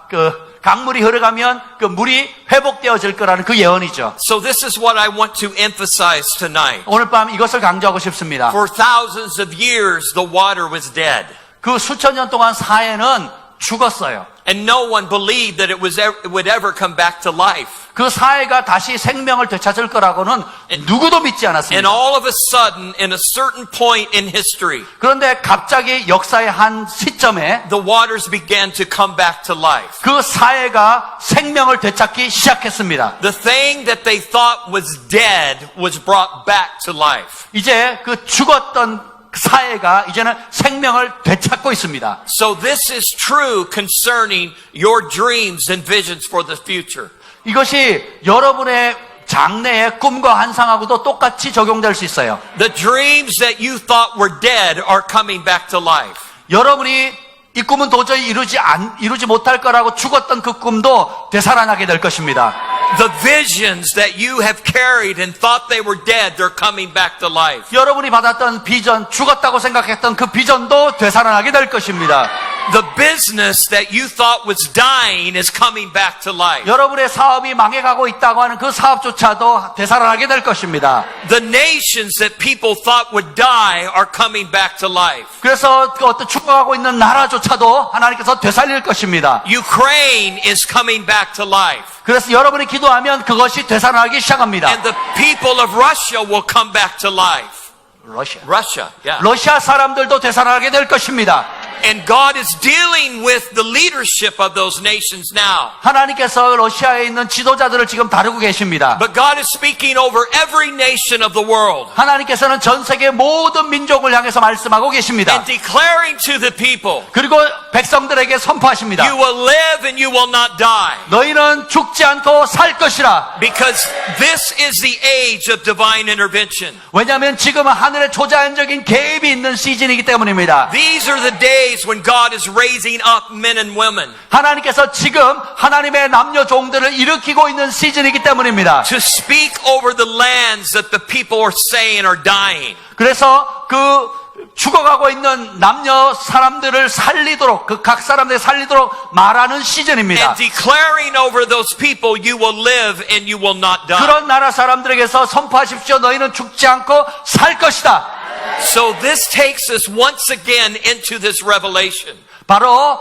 Speaker 2: 그 강물이 흐르가면 그 물이 회복되어질 거라는 그 예언이죠.
Speaker 1: So this is what I want to emphasize tonight.
Speaker 2: 오늘 밤 이것을 강조하고 싶습니다.
Speaker 1: For thousands of years, the water was dead.
Speaker 2: 그 수천 년 동안 사해는 죽었어요.
Speaker 1: And no one believed that it would ever come back to life.
Speaker 2: 그 사해가 다시 생명을 되찾을 거라고는 누구도 믿지
Speaker 1: And
Speaker 2: 않았습니다.
Speaker 1: all of a sudden, in a certain point in history,
Speaker 2: 그런데 갑자기 역사의 한 시점에
Speaker 1: the waters began to come back to life.
Speaker 2: 그 사해가 생명을 되찾기 시작했습니다.
Speaker 1: The thing that they thought was dead was brought back to life.
Speaker 2: 이제 그 죽었던 사해가 이제는 생명을 되찾고 있습니다.
Speaker 1: So this is true concerning your dreams and visions for the future.
Speaker 2: 이것이 여러분의 장래의 꿈과 환상하고도 똑같이 적용될 수 있어요.
Speaker 1: The dreams that you thought were dead are coming back to life.
Speaker 2: 여러분이 이 꿈은 도저히 이루지 못할 거라고 죽었던 그 꿈도 되살아나게 될 것입니다.
Speaker 1: The visions that you have carried and thought they were dead, they're coming back to life.
Speaker 2: 여러분이 받았던 비전, 죽었다고 생각했던 그 비전도 되살아나게 될 것입니다.
Speaker 1: The business that you thought was dying is coming back to life.
Speaker 2: 여러분의 사업이 망해가고 있다고 하는 그 사업조차도 되살아나게 될 것입니다.
Speaker 1: The nations that people thought would die are coming back to life.
Speaker 2: 그래서 그 어떤 죽어가고 있는 나라조차도 하나님께서 되살릴 것입니다.
Speaker 1: Ukraine is coming back to life.
Speaker 2: 그래서 여러분이 기도하면 그것이 되살아나기 시작합니다.
Speaker 1: And the people of Russia will come back to life. Russia, yeah.
Speaker 2: 러시아 사람들도 되살아나게 될 것입니다.
Speaker 1: And God is dealing with the leadership of those nations now.
Speaker 2: 하나님께서 러시아에 있는 지도자들을 지금 다루고 계십니다.
Speaker 1: But God is speaking over every nation of the world.
Speaker 2: 하나님께서는 전 세계 모든 민족을 향해서 말씀하고 계십니다.
Speaker 1: And declaring to the people,
Speaker 2: 그리고 백성들에게 선포하십니다.
Speaker 1: you will live and you will not die.
Speaker 2: 너희는 죽지 않고 살 것이라.
Speaker 1: Because this is the age of divine intervention.
Speaker 2: 왜냐하면 지금은 하늘의 초자연적인 개입이 있는 시즌이기 때문입니다.
Speaker 1: These are the days when God is raising up men and women
Speaker 2: 하나님께서 지금 하나님의 남녀 종들을 일으키고 있는 시즌이기 때문입니다.
Speaker 1: to speak over the lands that the people are saying are dying.
Speaker 2: 그래서 그 죽어가고 있는 남녀 사람들을 살리도록 그 각 사람들이 살리도록 말하는 시즌입니다.
Speaker 1: And declaring over those people, you will live and you will not die.
Speaker 2: 그런 나라 사람들에게서 선포하십시오. 너희는 죽지 않고 살 것이다.
Speaker 1: So this takes us once again into this revelation
Speaker 2: 바로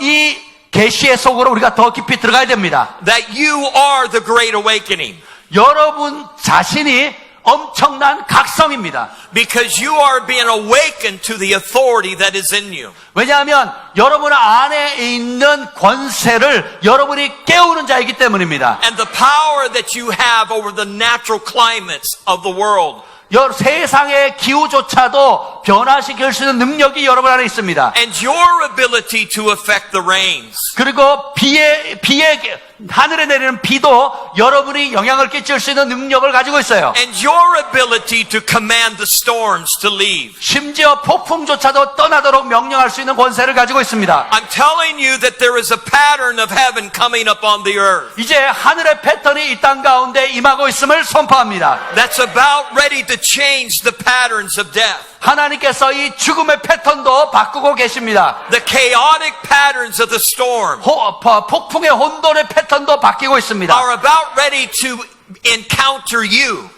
Speaker 2: 이 계시의 속으로 우리가 더 깊이 들어가야 됩니다.
Speaker 1: that you are the great awakening.
Speaker 2: 여러분 자신이 엄청난 각성입니다.
Speaker 1: Because you are being awakened to the authority that is in you.
Speaker 2: 왜냐하면 여러분 안에 있는 권세를 여러분이 깨우는 자이기 때문입니다.
Speaker 1: And the power that you have over the natural climates of the world.
Speaker 2: 세상의 기후조차도 변화시킬 수 있는 능력이 여러분 안에 있습니다.
Speaker 1: And your ability to affect the rains.
Speaker 2: 그리고 하늘에 내리는 비도 여러분이 영향을 끼칠 수 있는 능력을 가지고 있어요.
Speaker 1: And your ability to command the storms to leave.
Speaker 2: 심지어 폭풍조차도 떠나도록 명령할 수 있는 권세를 가지고 있습니다.
Speaker 1: I'm telling you that there is a pattern of heaven coming upon the earth.
Speaker 2: 이제 하늘의 패턴이 이 땅 가운데 임하고 있음을 선포합니다.
Speaker 1: That's about ready to change the patterns of death.
Speaker 2: 하나님께서 이 죽음의 패턴도 바꾸고 계십니다.
Speaker 1: The chaotic patterns of the storm
Speaker 2: 폭풍의 혼돈의 패턴도 바뀌고 있습니다.
Speaker 1: are about ready to encounter you.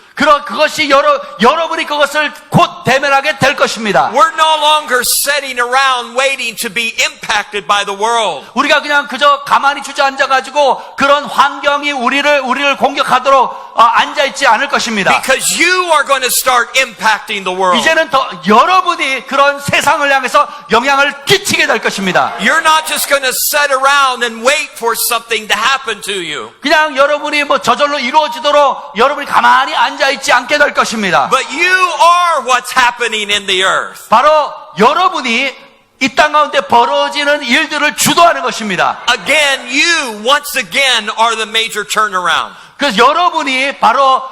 Speaker 2: 그것이 여러분이 그것을 곧 대면하게 될 것입니다.
Speaker 1: We're no longer sitting around waiting to be impacted by the world.
Speaker 2: 우리가 그냥 그저 가만히 주저앉아가지고 그런 환경이 우리를 공격하도록 앉아있지 않을 것입니다.
Speaker 1: Because you are going to start impacting the world.
Speaker 2: 이제는 더 여러분이 그런 세상을 향해서 영향을 끼치게 될 것입니다.
Speaker 1: You're not just going to sit around and wait for something to happen to you.
Speaker 2: 그냥 여러분이 저절로 이루어지도록 여러분이 가만히 앉아있지 않게 될 것입니다.
Speaker 1: But you are what's happening in the earth.
Speaker 2: 바로 여러분이 이 땅 가운데 벌어지는 일들을 주도하는 것입니다.
Speaker 1: Again, you once again are the major turnaround.
Speaker 2: 그래서 여러분이 바로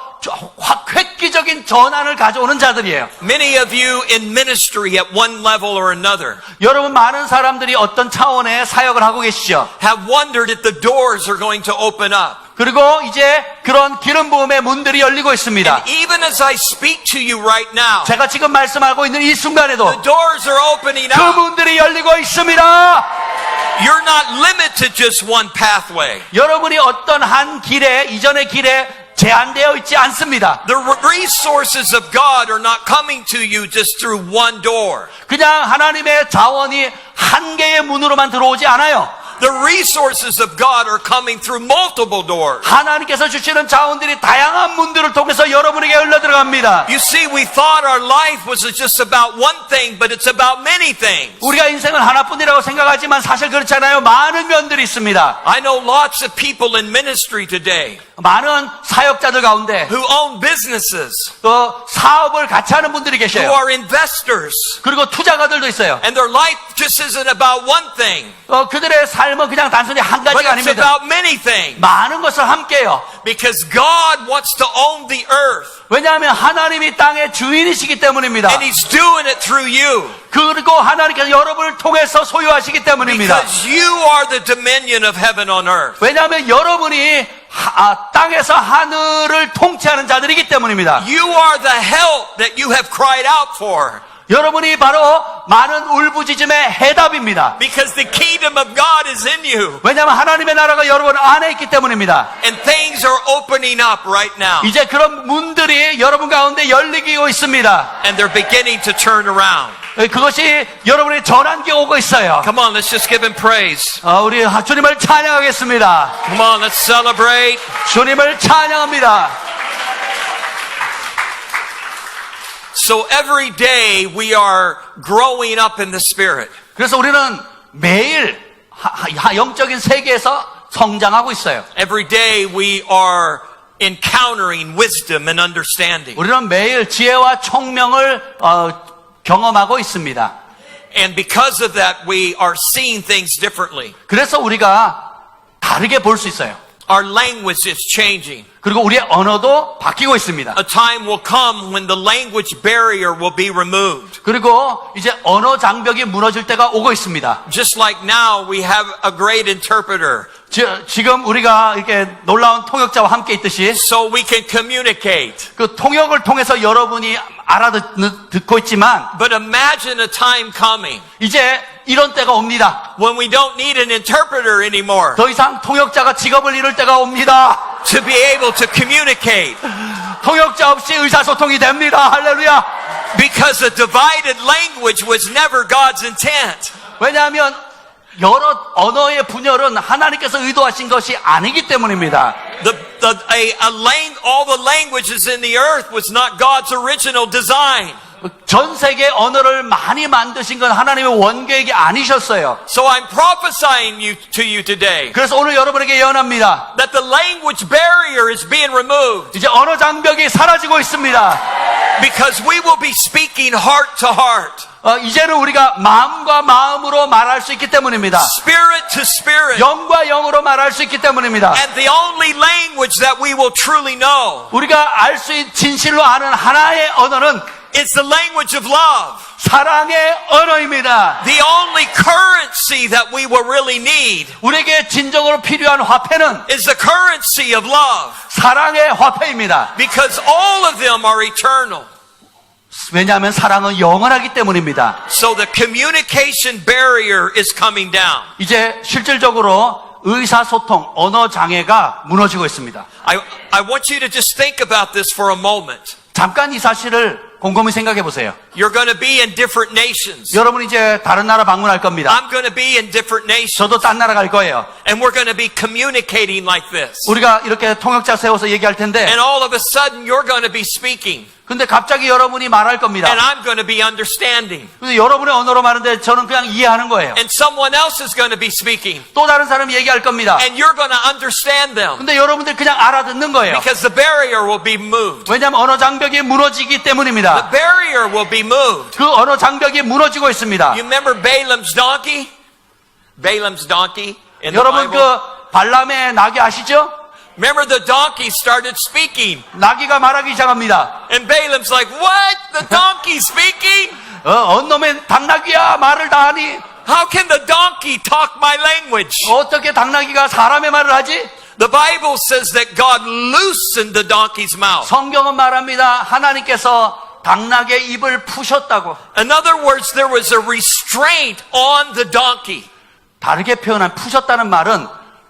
Speaker 2: 획기적인 전환을 가져오는 자들이에요.
Speaker 1: Many of you in ministry at one level or another
Speaker 2: 여러분 많은 사람들이 어떤 차원의 사역을 하고 계시죠.
Speaker 1: have wondered if the doors are going to open up.
Speaker 2: 그리고 이제 그런 기름 부음의 문들이 열리고 있습니다.
Speaker 1: Even as I speak to you right now,
Speaker 2: 제가 지금 말씀하고 있는 이 순간에도
Speaker 1: the doors are opening
Speaker 2: 그
Speaker 1: up.
Speaker 2: 문들이 열리고 있습니다.
Speaker 1: You're not limited to just one pathway.
Speaker 2: 여러분이 어떤 한 길에 이전의 길에 제한되어 있지 않습니다.
Speaker 1: The resources of God are not coming to you just through one door.
Speaker 2: 그냥 하나님의 자원이 한 개의 문으로만 들어오지 않아요.
Speaker 1: The resources of God are coming through multiple doors.
Speaker 2: 하나님께서 주시는 자원들이 다양한 문들을 통해서 여러분에게 흘러 들어갑니다.
Speaker 1: You see, we thought our life was just about one thing, but it's about many things.
Speaker 2: 우리가 인생은 하나뿐이라고 생각하지만 사실 그렇지 않아요. 많은 면들이 있습니다.
Speaker 1: I know lots of people in ministry today
Speaker 2: 많은 사역자들 가운데
Speaker 1: who own businesses,
Speaker 2: 또 사업을 같이 하는 분들이
Speaker 1: who
Speaker 2: 계셔요.
Speaker 1: are investors,
Speaker 2: 그리고 투자가들도 있어요.
Speaker 1: and their life just isn't about one thing,
Speaker 2: 그들의 삶은 그냥 단순히 한
Speaker 1: but
Speaker 2: 가지가
Speaker 1: it's
Speaker 2: 아닙니다.
Speaker 1: about many things.
Speaker 2: 많은 것을 함께해요.
Speaker 1: Because God wants to own the earth,
Speaker 2: 왜냐하면 하나님이 땅의 주인이시기 때문입니다.
Speaker 1: and He's doing it through you.
Speaker 2: 그리고 하나님께서 여러분을 통해서 소유하시기 때문입니다.
Speaker 1: Because you are the dominion of heaven on earth.
Speaker 2: 왜냐하면 여러분이 땅에서 하늘을 통치하는 자들이기 때문입니다.
Speaker 1: You are the help that you have cried out for.
Speaker 2: 여러분이 바로 많은 울부짖음의 해답입니다.
Speaker 1: Because the kingdom of God is in you.
Speaker 2: 왜냐하면 하나님의 나라가 여러분 안에 있기 때문입니다.
Speaker 1: And things are opening up right now.
Speaker 2: 이제 그런 문들이 여러분 가운데 열리고 있습니다.
Speaker 1: And they're beginning to turn around.
Speaker 2: 그것이 여러분의 전환기 오고 있어요.
Speaker 1: Come on, let's just give Him praise.
Speaker 2: 우리 주님을 찬양하겠습니다.
Speaker 1: Come on, let's celebrate.
Speaker 2: 주님을 찬양합니다.
Speaker 1: So every day we are growing up in the Spirit.
Speaker 2: 그래서 우리는 매일 영적인 세계에서 성장하고 있어요.
Speaker 1: Every day we are encountering wisdom and understanding.
Speaker 2: 우리는 매일 지혜와 총명을 경험하고 있습니다.
Speaker 1: And because of that, we are seeing things differently.
Speaker 2: 그래서 우리가 다르게 볼 수 있어요.
Speaker 1: Our language is changing.
Speaker 2: 그리고 우리의 언어도 바뀌고 있습니다.
Speaker 1: A time will come when the language barrier will be removed.
Speaker 2: 그리고 이제 언어 장벽이 무너질 때가 오고 있습니다.
Speaker 1: Just like now we have a great interpreter.
Speaker 2: 지금 우리가 이렇게 놀라운 통역자와 함께 있듯이
Speaker 1: So we can communicate.
Speaker 2: 그 통역을 통해서 여러분이 알아듣고 있지만
Speaker 1: But imagine a time coming
Speaker 2: 이제 이런 때가 옵니다.
Speaker 1: when we don't need an interpreter anymore
Speaker 2: 더 이상 통역자가 직업을 잃을 때가 옵니다.
Speaker 1: to be able to communicate.
Speaker 2: 통역자 없이 의사소통이 됩니다. 할렐루야.
Speaker 1: Because a divided language was never God's intent.
Speaker 2: 왜냐하면 여러 언어의 분열은 하나님께서 의도하신 것이 아니기 때문입니다.
Speaker 1: All the languages in the earth was not God's original design.
Speaker 2: 전 세계 언어를 많이 만드신 건 하나님의 원계획이 아니셨어요.
Speaker 1: So I'm prophesying to you today
Speaker 2: 그래서 오늘 여러분에게 예언합니다.
Speaker 1: that the language barrier is being removed
Speaker 2: 이제 언어 장벽이 사라지고 있습니다.
Speaker 1: because we will be speaking heart to heart,
Speaker 2: 이제는 우리가 마음과 마음으로 말할 수 있기 때문입니다.
Speaker 1: spirit to spirit.
Speaker 2: 영과 영으로 말할 수 있기 때문입니다.
Speaker 1: And the only language that we will truly know
Speaker 2: 우리가 알 수 있는 진실로 아는 하나의 언어는
Speaker 1: is the language of love.
Speaker 2: 사랑의 언어입니다.
Speaker 1: The only currency that we will really need
Speaker 2: 우리에게 진정으로 필요한 화폐는
Speaker 1: is the currency of love,
Speaker 2: 사랑의 화폐입니다.
Speaker 1: because all of them are eternal.
Speaker 2: 왜냐하면 사랑은 영원하기 때문입니다.
Speaker 1: So the communication barrier is coming down.
Speaker 2: 이제 실질적으로 의사소통, 언어 장애가 무너지고 있습니다.
Speaker 1: I want you to just think about this for a moment.
Speaker 2: 잠깐 이 사실을 곰곰이 생각해 보세요.
Speaker 1: You're going to be in different nations.
Speaker 2: 여러분 이제 다른 나라 방문할 겁니다.
Speaker 1: I'm going to be in different nations.
Speaker 2: 저도 딴 나라 갈 거예요.
Speaker 1: And we're going to be communicating like this.
Speaker 2: 우리가 이렇게 통역자 세워서 얘기할 텐데,
Speaker 1: And all of a sudden you're going to be speaking.
Speaker 2: 근데 갑자기 여러분이 말할 겁니다.
Speaker 1: And I'm going to be understanding.
Speaker 2: 근데 여러분의 언어로 말하는데 저는 그냥 이해하는 거예요.
Speaker 1: And someone else is going to be speaking.
Speaker 2: 또 다른 사람이 얘기할 겁니다.
Speaker 1: And you're going to understand them.
Speaker 2: 근데 여러분들 그냥 알아듣는 거예요.
Speaker 1: Because the barrier will be moved.
Speaker 2: 왜냐하면 언어 장벽이 무너지기
Speaker 1: The
Speaker 2: 때문입니다.
Speaker 1: barrier will be moved.
Speaker 2: 그 언어 장벽이 무너지고 있습니다.
Speaker 1: You remember Balaam's donkey? Balaam's donkey in the
Speaker 2: 여러분
Speaker 1: Bible?
Speaker 2: 그 발람의 나귀 아시죠?
Speaker 1: Remember the donkey started speaking.
Speaker 2: 나귀가 말하기 시작합니다.
Speaker 1: And Balaam's like, what? The donkey speaking?
Speaker 2: 언놈의 당나귀야 말을 다 하니
Speaker 1: How can the donkey talk my language?
Speaker 2: 어떻게 당나귀가 사람의 말을 하지?
Speaker 1: The Bible says that God loosened the donkey's mouth.
Speaker 2: 성경은 말합니다. 하나님께서 당나귀의 입을 푸셨다고.
Speaker 1: In other words, there was a restraint on the donkey.
Speaker 2: 다르게 표현한 푸셨다는 말은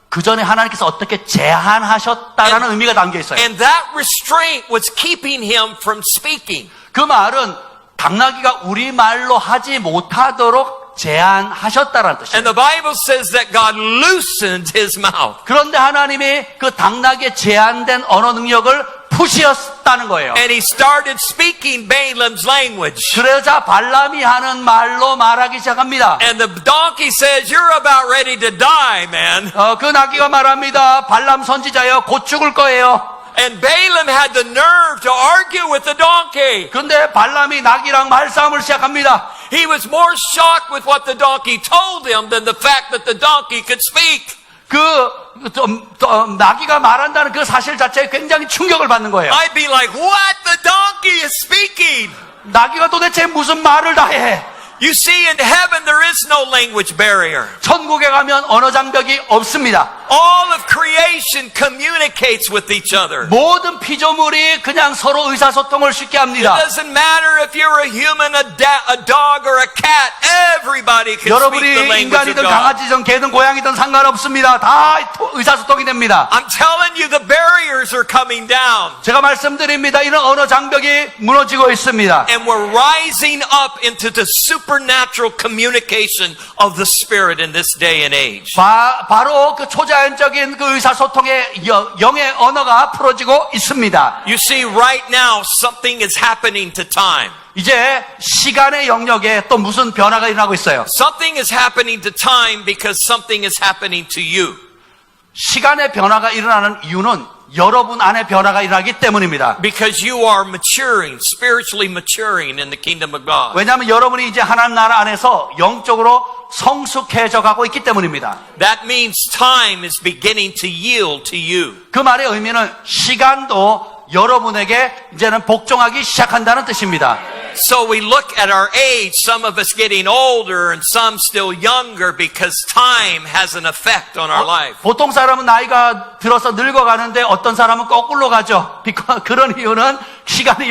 Speaker 2: 그 전에 하나님께서 어떻게 제한하셨다라는 의미가 담겨 있어요.
Speaker 1: And that restraint was keeping him from speaking.
Speaker 2: 그 말은 당나귀가 우리말로 하지 못하도록 제한하셨다라는 뜻이에요.
Speaker 1: And the Bible says that God loosened his mouth.
Speaker 2: 그런데 하나님이 그 당나귀의 제한된 언어 능력을 푸셨다는 거예요.
Speaker 1: And he started speaking Balaam's language.
Speaker 2: 그러자 발람이 하는 말로 말하기 시작합니다.
Speaker 1: And the donkey says, you're about ready to die, man.
Speaker 2: 그 나귀가 말합니다. 발람 선지자여 곧 죽을 거예요.
Speaker 1: And Balaam had the nerve to argue with the donkey.
Speaker 2: 근데 발람이 나귀랑 말싸움을 시작합니다.
Speaker 1: He was more shocked with what the donkey told him than the fact that the donkey could speak.
Speaker 2: 나귀가 말한다는 그 사실 자체에 굉장히 충격을 받는 거예요.
Speaker 1: I'd be like, what? The donkey is speaking.
Speaker 2: 나귀가 도대체 무슨 말을 다 해?
Speaker 1: You see, in heaven there is no language barrier.
Speaker 2: 천국에 가면 언어 장벽이 없습니다.
Speaker 1: All of creation communicates with each other.
Speaker 2: 모든 피조물이 그냥 서로 의사소통을 쉽게
Speaker 1: It
Speaker 2: 합니다.
Speaker 1: doesn't matter if you're a human, a dog, or a cat. Everybody can speak the
Speaker 2: 여러분이
Speaker 1: language of
Speaker 2: 인간이든
Speaker 1: God.
Speaker 2: 강아지든 개든 고양이든 상관없습니다. 다 의사소통이 됩니다.
Speaker 1: I'm telling you, the barriers are coming down.
Speaker 2: 제가 말씀드립니다. 이런 언어 장벽이 무너지고 있습니다.
Speaker 1: And we're rising up into the supernatural communication of the Spirit in this day and age.
Speaker 2: 바로 그 초자연적인 그 의사소통의 영의 언어가 풀어지고 있습니다.
Speaker 1: You see, right now, something is happening to time.
Speaker 2: 이제 시간의 영역에 또 무슨 변화가 일어나고 있어요.
Speaker 1: Something is happening to time because something is happening to you.
Speaker 2: 시간의 변화가 일어나는 이유는 여러분 안에 변화가 일어나기 때문입니다.
Speaker 1: Because you are maturing, spiritually maturing in the kingdom of God.
Speaker 2: 왜냐하면 여러분이 이제 하나님 나라 안에서 영적으로 성숙해져 가고 있기 때문입니다.
Speaker 1: That means time is beginning to yield to you.
Speaker 2: 그 말의 의미는 시간도 여러분에게 이제는 복종하기 시작한다는 뜻입니다.
Speaker 1: So we look at our age, some of us getting older and some still younger because time has an effect on our life.
Speaker 2: 보통 사람은 나이가 들어서 늙어가는데 어떤 사람은 거꾸로 가죠. 그런 이유는 시간이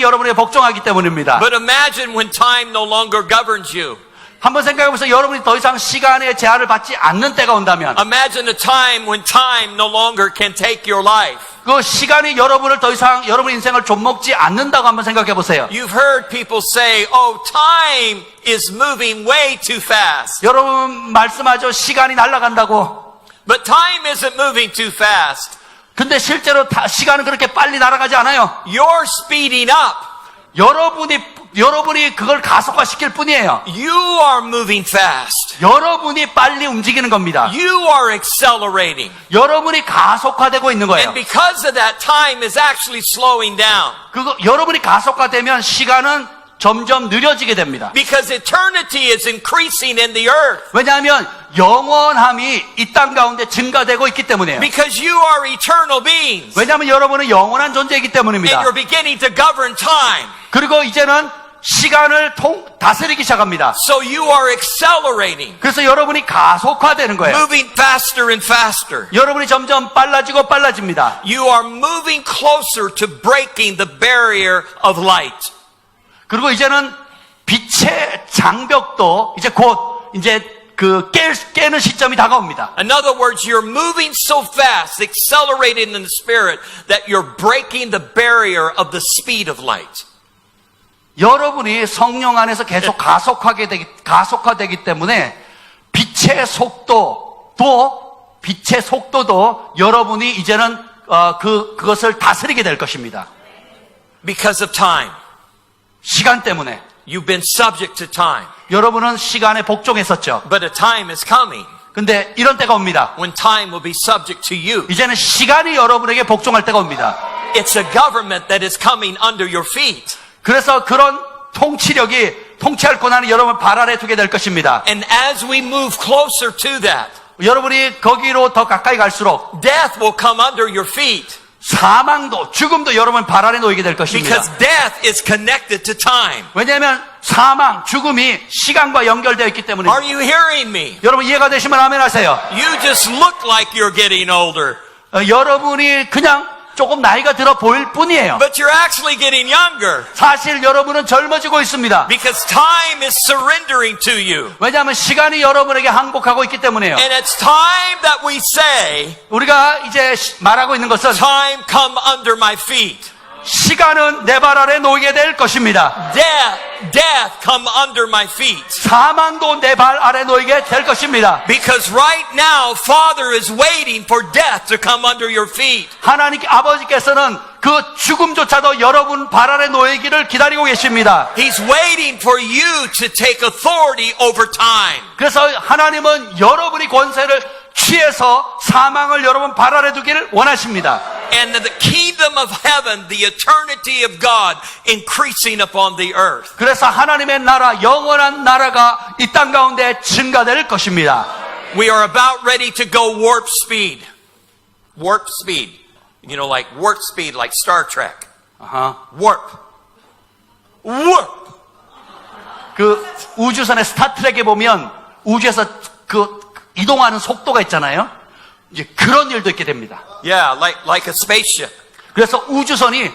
Speaker 2: 여러분에 복종하기 때문입니다.
Speaker 1: But imagine when time no longer governs you.
Speaker 2: 한번 생각해보세요. 여러분이 더 이상 시간의 제한을 받지 않는 때가 온다면
Speaker 1: Imagine a time when time no longer can take your life.
Speaker 2: 그 시간이 여러분을 더 이상 여러분 인생을 좀먹지 않는다고 한번 생각해 보세요.
Speaker 1: You've heard people say, oh, time is moving way too fast.
Speaker 2: 여러분 말씀하죠. 시간이 날아간다고.
Speaker 1: But time isn't moving too fast.
Speaker 2: 근데 실제로 시간은 그렇게 빨리 날아가지 않아요.
Speaker 1: You're speeding up.
Speaker 2: 여러분이 그걸 가속화시킬 뿐이에요.
Speaker 1: You are moving fast.
Speaker 2: 여러분이 빨리 움직이는 겁니다.
Speaker 1: You are accelerating.
Speaker 2: 여러분이 가속화되고 있는 거예요.
Speaker 1: And because of that, time is actually slowing down.
Speaker 2: 여러분이 가속화되면 시간은 점점 느려지게 됩니다.
Speaker 1: Because eternity is increasing in the earth.
Speaker 2: 왜냐하면 영원함이 이 땅 가운데 증가되고 있기 때문이에요.
Speaker 1: Because you are eternal beings.
Speaker 2: 왜냐하면 여러분은 영원한 존재이기
Speaker 1: And
Speaker 2: 때문입니다.
Speaker 1: you're beginning to govern time.
Speaker 2: 그리고 이제는 시간을 다스리기 시작합니다.
Speaker 1: So you are accelerating.
Speaker 2: 그래서 여러분이 가속화되는 거예요.
Speaker 1: Moving faster and faster.
Speaker 2: 여러분이 점점 빨라지고 빨라집니다.
Speaker 1: You are moving closer to breaking the barrier of light.
Speaker 2: 그리고 이제는 빛의 장벽도 깨는 시점이 다가옵니다.
Speaker 1: In other words, you're moving so fast, accelerating in the spirit, that you're breaking the barrier of the speed of light.
Speaker 2: 여러분이 성령 안에서 계속 가속화되기 때문에 빛의 속도도 여러분이 이제는 그것을 다스리게 될 것입니다.
Speaker 1: Because of time.
Speaker 2: 시간 때문에.
Speaker 1: You've been subject to time.
Speaker 2: 여러분은 시간에 복종했었죠.
Speaker 1: But a time is coming
Speaker 2: 근데 이런 때가 옵니다.
Speaker 1: when time will be subject to you.
Speaker 2: 이제는 시간이 여러분에게 복종할 때가 옵니다.
Speaker 1: It's a government that is coming under your feet.
Speaker 2: 그래서 그런 통치할 권한이 여러분 발 아래 두게 될 것입니다.
Speaker 1: And as we move closer to that,
Speaker 2: 여러분이 거기로 더 가까이 갈수록
Speaker 1: death will come under your feet.
Speaker 2: 죽음도 여러분 발 아래 놓이게 될 것입니다.
Speaker 1: Because death is connected to time.
Speaker 2: 왜냐하면 죽음이 시간과 연결되어 있기 때문에.
Speaker 1: Are you hearing me?
Speaker 2: 여러분 이해가 되시면 아멘 하세요.
Speaker 1: You just look like you're getting older.
Speaker 2: 여러분이 그냥 조금 나이가 들어 보일 뿐이에요.
Speaker 1: But you're actually getting younger.
Speaker 2: 사실 여러분은 젊어지고 있습니다.
Speaker 1: Because time is surrendering to you.
Speaker 2: 왜냐하면 시간이 여러분에게 항복하고 있기 때문에요.
Speaker 1: And it's time that we say,
Speaker 2: 우리가 이제 말하고 있는 것은
Speaker 1: time come under my feet.
Speaker 2: 시간은 내 발 아래 놓이게 될 것입니다.
Speaker 1: Death come under my feet.
Speaker 2: 사망도 내 발 아래 놓이게 될 것입니다.
Speaker 1: Because right now, Father is waiting for death to come under your feet.
Speaker 2: 아버지께서는 그 죽음조차도 여러분 발 아래 놓이기를 기다리고 계십니다.
Speaker 1: He's waiting for you to take authority over time.
Speaker 2: 그래서 하나님은 여러분이 권세를 취해서 사망을 여러분 발 아래 두기를 원하십니다.
Speaker 1: And the kingdom of heaven, the eternity of God, increasing upon the earth.
Speaker 2: 그래서 하나님의 나라, 영원한 나라가 이 땅 가운데 증가될 것입니다.
Speaker 1: We are about ready to go warp speed. Warp speed. You know, like warp speed, like Star Trek. Warp.
Speaker 2: 그 우주선의 스타트rek에 보면 우주에서 이동하는 속도가 있잖아요. 이제 그런 일도 있게 됩니다.
Speaker 1: Yeah, like a spaceship.
Speaker 2: 그래서 우주선이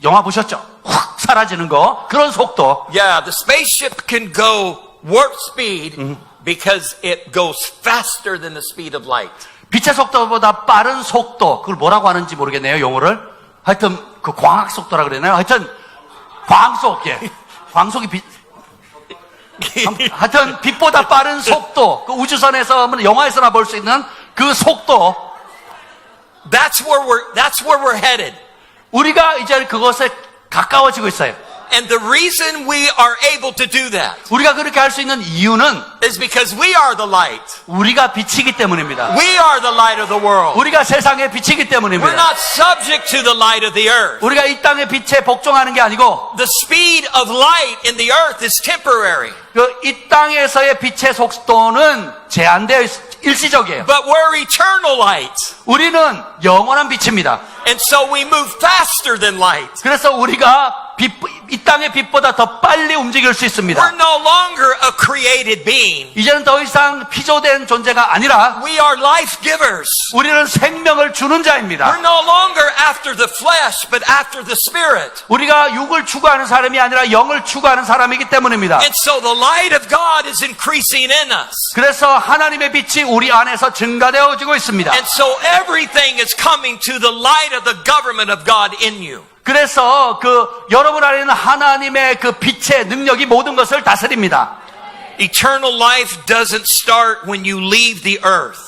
Speaker 2: 영화 보셨죠? 확 사라지는 거. 그런 속도.
Speaker 1: Yeah, the spaceship can go warp speed because it goes faster than the speed of light.
Speaker 2: 빛의 속도보다 빠른 속도. 그걸 뭐라고 하는지 모르겠네요, 용어를. 하여튼 그 광학 속도라 그러나요? 하여튼 광속. 예. 광속이 하여튼 빛보다 빠른 속도. 그 우주선에서 영화에서나 볼 수 있는 그 속도.
Speaker 1: That's where we're headed.
Speaker 2: 우리가 이제 그것에 가까워지고 있어요.
Speaker 1: And the reason we are able to do that
Speaker 2: 우리가 그렇게 할 수 있는 이유는
Speaker 1: is because we are the light.
Speaker 2: 우리가 빛이기 때문입니다.
Speaker 1: We are the light of the world.
Speaker 2: 우리가 세상의 빛이기
Speaker 1: We're
Speaker 2: 때문입니다.
Speaker 1: not subject to the light of the earth.
Speaker 2: 우리가 이 땅의 빛에 복종하는 게 아니고
Speaker 1: The speed of light in the earth is temporary.
Speaker 2: 이 땅에서의 빛의 속도는 제한되어 일시적이에요.
Speaker 1: But we're eternal light.
Speaker 2: 우리는 영원한 빛입니다.
Speaker 1: And so we move faster than light.
Speaker 2: 그래서 우리가 이 땅의 빛보다 더 빨리 움직일 수 있습니다.
Speaker 1: We're no longer a created being.
Speaker 2: 이제는 더 이상 피조된 존재가 아니라
Speaker 1: We are life givers.
Speaker 2: 우리는 생명을 주는 자입니다.
Speaker 1: We're no longer after the flesh, but after the spirit.
Speaker 2: 우리가 육을 추구하는 사람이 아니라 영을 추구하는 사람이기 때문입니다.
Speaker 1: And so the light of God is increasing in us.
Speaker 2: 그래서 하나님의 빛이 우리 안에서 증가되어지고 있습니다.
Speaker 1: And so everything is coming to the light of the government of God in you.
Speaker 2: 그래서 여러분 안에 있는 하나님의 그 빛의 능력이 모든 것을 다스립니다.
Speaker 1: Eternal life doesn't start when you leave the earth.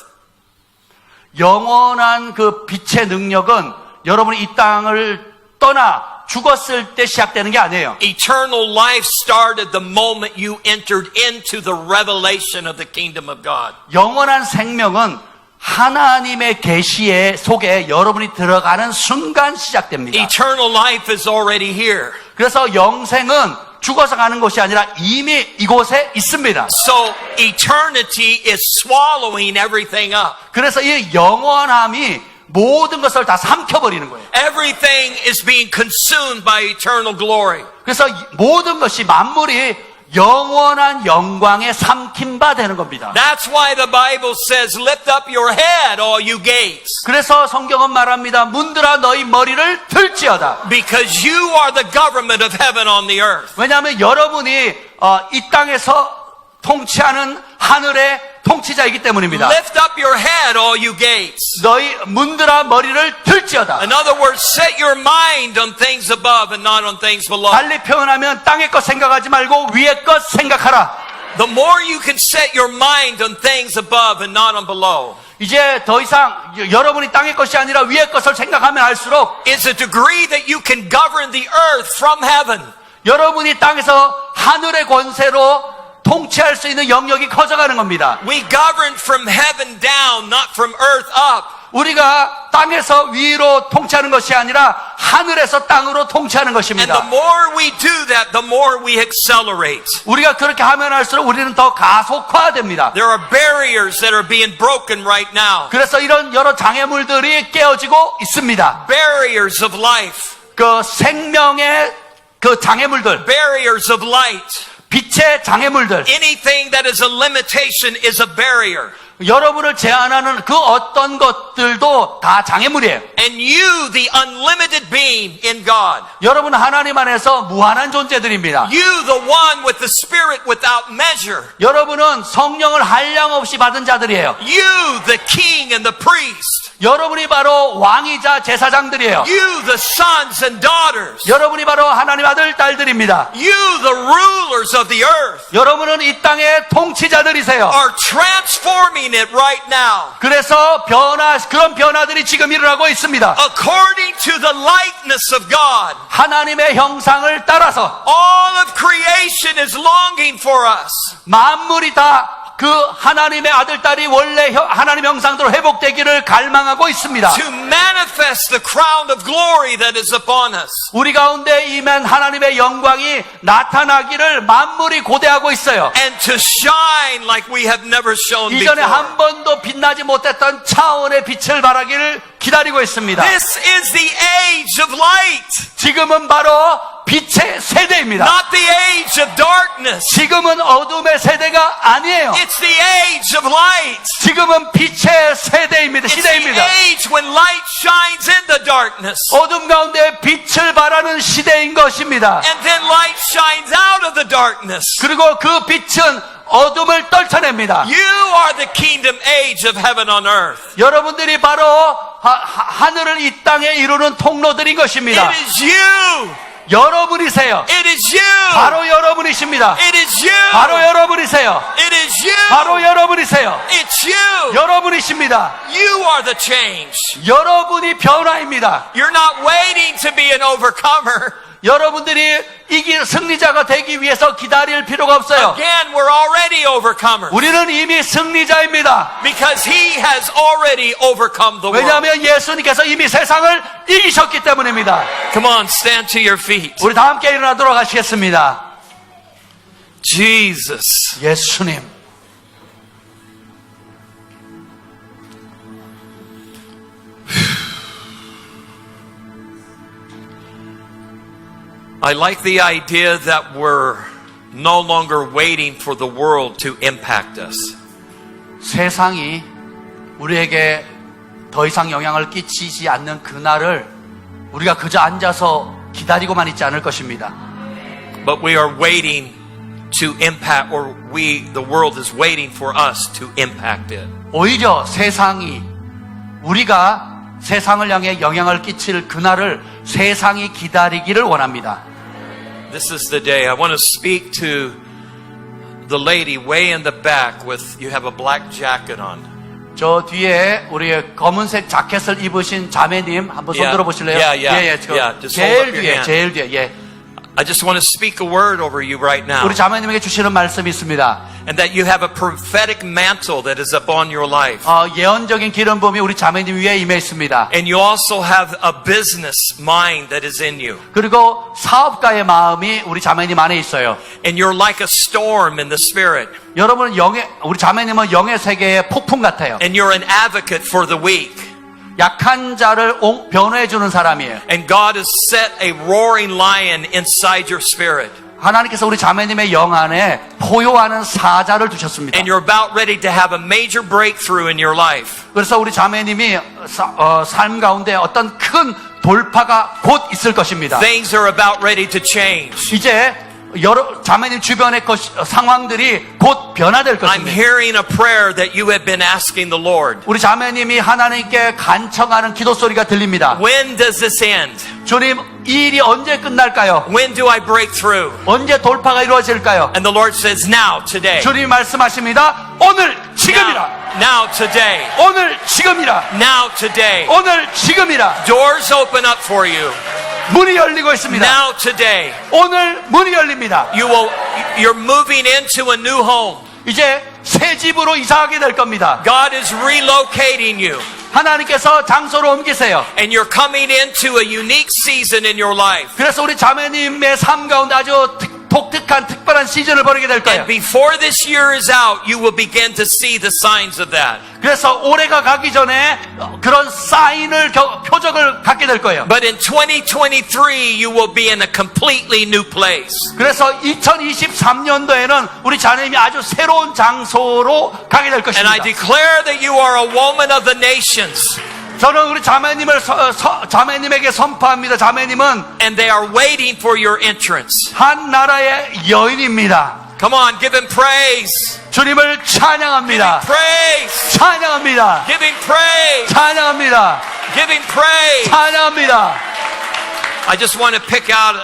Speaker 2: 영원한 그 빛의 능력은 여러분이 이 땅을 떠나 죽었을 때 시작되는 게 아니에요.
Speaker 1: Eternal life started the moment you entered into the revelation of the kingdom of God.
Speaker 2: 영원한 생명은 하나님의 계시의 속에 여러분이 들어가는 순간 시작됩니다.
Speaker 1: Eternal life is already here.
Speaker 2: 그래서 영생은 죽어서 가는 것이 아니라 이미 이곳에 있습니다.
Speaker 1: So eternity is swallowing everything up.
Speaker 2: 그래서 이 영원함이 모든 것을 다 삼켜버리는 거예요.
Speaker 1: Everything is being consumed by eternal glory.
Speaker 2: 그래서 모든 것이 만물이 영원한 영광에 삼킴바 되는 겁니다.
Speaker 1: That's why the Bible says, lift up your head, all you gates.
Speaker 2: 그래서 성경은 말합니다. 문들아 너희 머리를 들지어다.
Speaker 1: Because you are the government of heaven on the earth.
Speaker 2: 왜냐하면 여러분이 이 땅에서 통치하는 하늘의 통치자이기 때문입니다.
Speaker 1: Lift up your head, all you gates.
Speaker 2: 너희 문들아 머리를 들지어다.
Speaker 1: In other words, set your mind on things above and not on things below.
Speaker 2: 달리 표현하면 땅의 것 생각하지 말고 위의 것 생각하라.
Speaker 1: The more you can set your mind on things above and not on below,
Speaker 2: 이제 더 이상 여러분이 땅의 것이 아니라 위의 것을 생각하면 할수록
Speaker 1: is a degree that you can govern the earth from heaven.
Speaker 2: 여러분이 땅에서 하늘의 권세로 통치할 수 있는 영역이 커져가는 겁니다.
Speaker 1: We govern from heaven down, not from earth up.
Speaker 2: 우리가 땅에서 위로 통치하는 것이 아니라 하늘에서 땅으로 통치하는
Speaker 1: And the
Speaker 2: 것입니다.
Speaker 1: more we do that, the more we accelerate.
Speaker 2: 우리가 그렇게 하면 할수록 우리는 더 가속화됩니다.
Speaker 1: There are barriers that are being broken right now.
Speaker 2: 그래서 이런 여러 장애물들이 깨어지고 있습니다.
Speaker 1: Barriers of life.
Speaker 2: 그 생명의 그 장애물들,
Speaker 1: Barriers of light.
Speaker 2: 빛의 장애물들,
Speaker 1: Anything that is a limitation is a barrier.
Speaker 2: 여러분을 제한하는 그 어떤 것들도 다 장애물이에요.
Speaker 1: And you, the unlimited being in God,
Speaker 2: 여러분 하나님 안에서 무한한 존재들입니다.
Speaker 1: you, the one with the Spirit without measure,
Speaker 2: 여러분은 성령을 한량 없이 받은 자들이에요.
Speaker 1: you, the king and the priest,
Speaker 2: 여러분이 바로 왕이자 제사장들이에요.
Speaker 1: you, the sons and daughters,
Speaker 2: 여러분이 바로 하나님 아들 딸들입니다.
Speaker 1: you, the rulers of the earth,
Speaker 2: 여러분은 이 땅의 통치자들이세요.
Speaker 1: are transforming it right now
Speaker 2: 그래서 그런 변화들이 지금 일어나고 있습니다.
Speaker 1: according to the likeness of God.
Speaker 2: 하나님의 형상을 따라서
Speaker 1: All of creation is longing for us.
Speaker 2: 만물이 다 그 하나님의 아들, 딸이 원래 하나님 형상대로 회복되기를 갈망하고 있습니다.
Speaker 1: To manifest the crown of glory that is upon us.
Speaker 2: 우리 가운데 임한 하나님의 영광이 나타나기를 만물이 고대하고 있어요.
Speaker 1: And to shine like we have never shone
Speaker 2: 이전에
Speaker 1: before.
Speaker 2: 한 번도 빛나지 못했던 차원의 빛을 발하기를 기다리고 있습니다.
Speaker 1: This is the age of light,
Speaker 2: 지금은 바로 빛의 세대입니다.
Speaker 1: not the age of darkness.
Speaker 2: 지금은 어둠의 세대가 아니에요.
Speaker 1: It's the age of light.
Speaker 2: 지금은 빛의 세대입니다.
Speaker 1: It's the
Speaker 2: 시대입니다.
Speaker 1: age when light shines in the darkness.
Speaker 2: 어둠 가운데 빛을 발하는 시대인 것입니다.
Speaker 1: And then light shines out of the darkness.
Speaker 2: 그리고 그 빛은 어둠을 떨쳐냅니다.
Speaker 1: You are the kingdom age of heaven on earth.
Speaker 2: 여러분들이 바로 하늘을 이 땅에 이루는 통로들인 것입니다.
Speaker 1: It is you.
Speaker 2: 여러분이세요.
Speaker 1: It is you.
Speaker 2: 바로 여러분이십니다.
Speaker 1: It is you.
Speaker 2: 바로 여러분이세요.
Speaker 1: It is you.
Speaker 2: 바로 여러분이세요.
Speaker 1: It's you.
Speaker 2: 여러분이십니다.
Speaker 1: You are the change.
Speaker 2: 여러분이 변화입니다.
Speaker 1: You're not waiting to be an overcomer.
Speaker 2: 여러분들이 승리자가 되기 위해서 기다릴 필요가 없어요.
Speaker 1: Again, we're already overcomers.
Speaker 2: 우리는 이미 승리자입니다.
Speaker 1: Because he has already overcome the world.
Speaker 2: 왜냐하면 예수님께서 이미 세상을 이기셨기 때문입니다.
Speaker 1: Come on, stand to your feet.
Speaker 2: 우리 다 함께 일어나도록 하시겠습니다.
Speaker 1: Jesus.
Speaker 2: 예수님.
Speaker 1: I like the idea that we're no longer waiting for the world to impact us.
Speaker 2: 세상이 우리에게 더 이상 영향을 끼치지 않는 그날을 우리가 그저 앉아서 기다리고만 있지 않을 것입니다.
Speaker 1: But we are waiting to impact, or the world is waiting for us to impact it.
Speaker 2: 오히려 세상이 우리가 세상을 향해 영향을 끼칠 그날을 세상이 기다리기를 원합니다.
Speaker 1: This is the day. I want to speak to the lady way in the back with, you have a black jacket on.
Speaker 2: 저 뒤에 우리 검은색 자켓을 입으신 자매님 한번 손
Speaker 1: Yeah.
Speaker 2: 들어 보실래요?
Speaker 1: Yeah.
Speaker 2: 저
Speaker 1: Yeah, just hold up your hand.
Speaker 2: 제일 뒤에. 예.
Speaker 1: I just want to speak a word over you right now.
Speaker 2: 우리 자매님에게 주시는 말씀이 있습니다.
Speaker 1: And that you have a prophetic mantle that is upon your life.
Speaker 2: 예언적인 기름 부음이 우리 자매님 위에 임해 있습니다.
Speaker 1: And you also have a business mind that is in you.
Speaker 2: 그리고 사업가의 마음이 우리 자매님 안에 있어요.
Speaker 1: And you're like a storm in the spirit.
Speaker 2: 여러분은 우리 자매님은 영의 세계의 폭풍 같아요.
Speaker 1: And you're an advocate for the weak.
Speaker 2: 약한 자를 변호해 주는 사람이에요.
Speaker 1: And God has set a roaring lion inside your spirit.
Speaker 2: 하나님께서 우리 자매님의 영 안에 포효하는 사자를 두셨습니다.
Speaker 1: And you're about ready to have a major breakthrough in your life.
Speaker 2: 그래서 우리 자매님이 삶 가운데 어떤 큰 돌파가 곧 있을 것입니다.
Speaker 1: Things are about ready to change.
Speaker 2: 이제 여러 자매님 주변의 상황들이 곧 변화될
Speaker 1: I'm
Speaker 2: 것입니다.
Speaker 1: hearing a prayer that you have been asking the Lord.
Speaker 2: 우리 자매님이 하나님께 간청하는 기도 소리가 들립니다.
Speaker 1: When does this end?
Speaker 2: 주님, 이 일이 언제 끝날까요?
Speaker 1: When do I break through?
Speaker 2: 언제 돌파가 이루어질까요?
Speaker 1: And the Lord says, now, today.
Speaker 2: 주님이 말씀하십니다. 오늘, 지금이라.
Speaker 1: Now, today.
Speaker 2: 오늘, 지금이라.
Speaker 1: Now, today.
Speaker 2: 오늘, 지금이라.
Speaker 1: Doors open up for you.
Speaker 2: 문이 열리고 있습니다.
Speaker 1: Now, today.
Speaker 2: 오늘 문이 열립니다.
Speaker 1: You're moving into a new home.
Speaker 2: 이제 새 집으로 이사하게 될 겁니다.
Speaker 1: God is relocating you.
Speaker 2: 하나님께서 장소를 옮기세요.
Speaker 1: And you're coming into a unique season in your life.
Speaker 2: 그래서 우리 자매님의 삶 가운데 아주 독특한 특별한 시즌을 벌이게 될 거예요.
Speaker 1: And before this year is out, you will begin to see the signs of that.
Speaker 2: 그래서 올해가 가기 전에 그런 사인을 표적을 갖게 될 거예요.
Speaker 1: But in 2023, you will be in a completely new place.
Speaker 2: 그래서 2023년도에는 우리 자매님이 아주 새로운 장소로 가게 될
Speaker 1: And
Speaker 2: 것입니다.
Speaker 1: I declare that you are a woman of the nations.
Speaker 2: 저는 우리 자매님에게 선포합니다. 자매님은
Speaker 1: And they are waiting for your entrance.
Speaker 2: 한 나라의 여인입니다.
Speaker 1: Come on, give him praise.
Speaker 2: 주님을
Speaker 1: Give him
Speaker 2: 찬양합니다.
Speaker 1: praise.
Speaker 2: 찬양합니다.
Speaker 1: Give him praise.
Speaker 2: 찬양합니다.
Speaker 1: Give him praise.
Speaker 2: 찬양합니다.
Speaker 1: I just want to pick out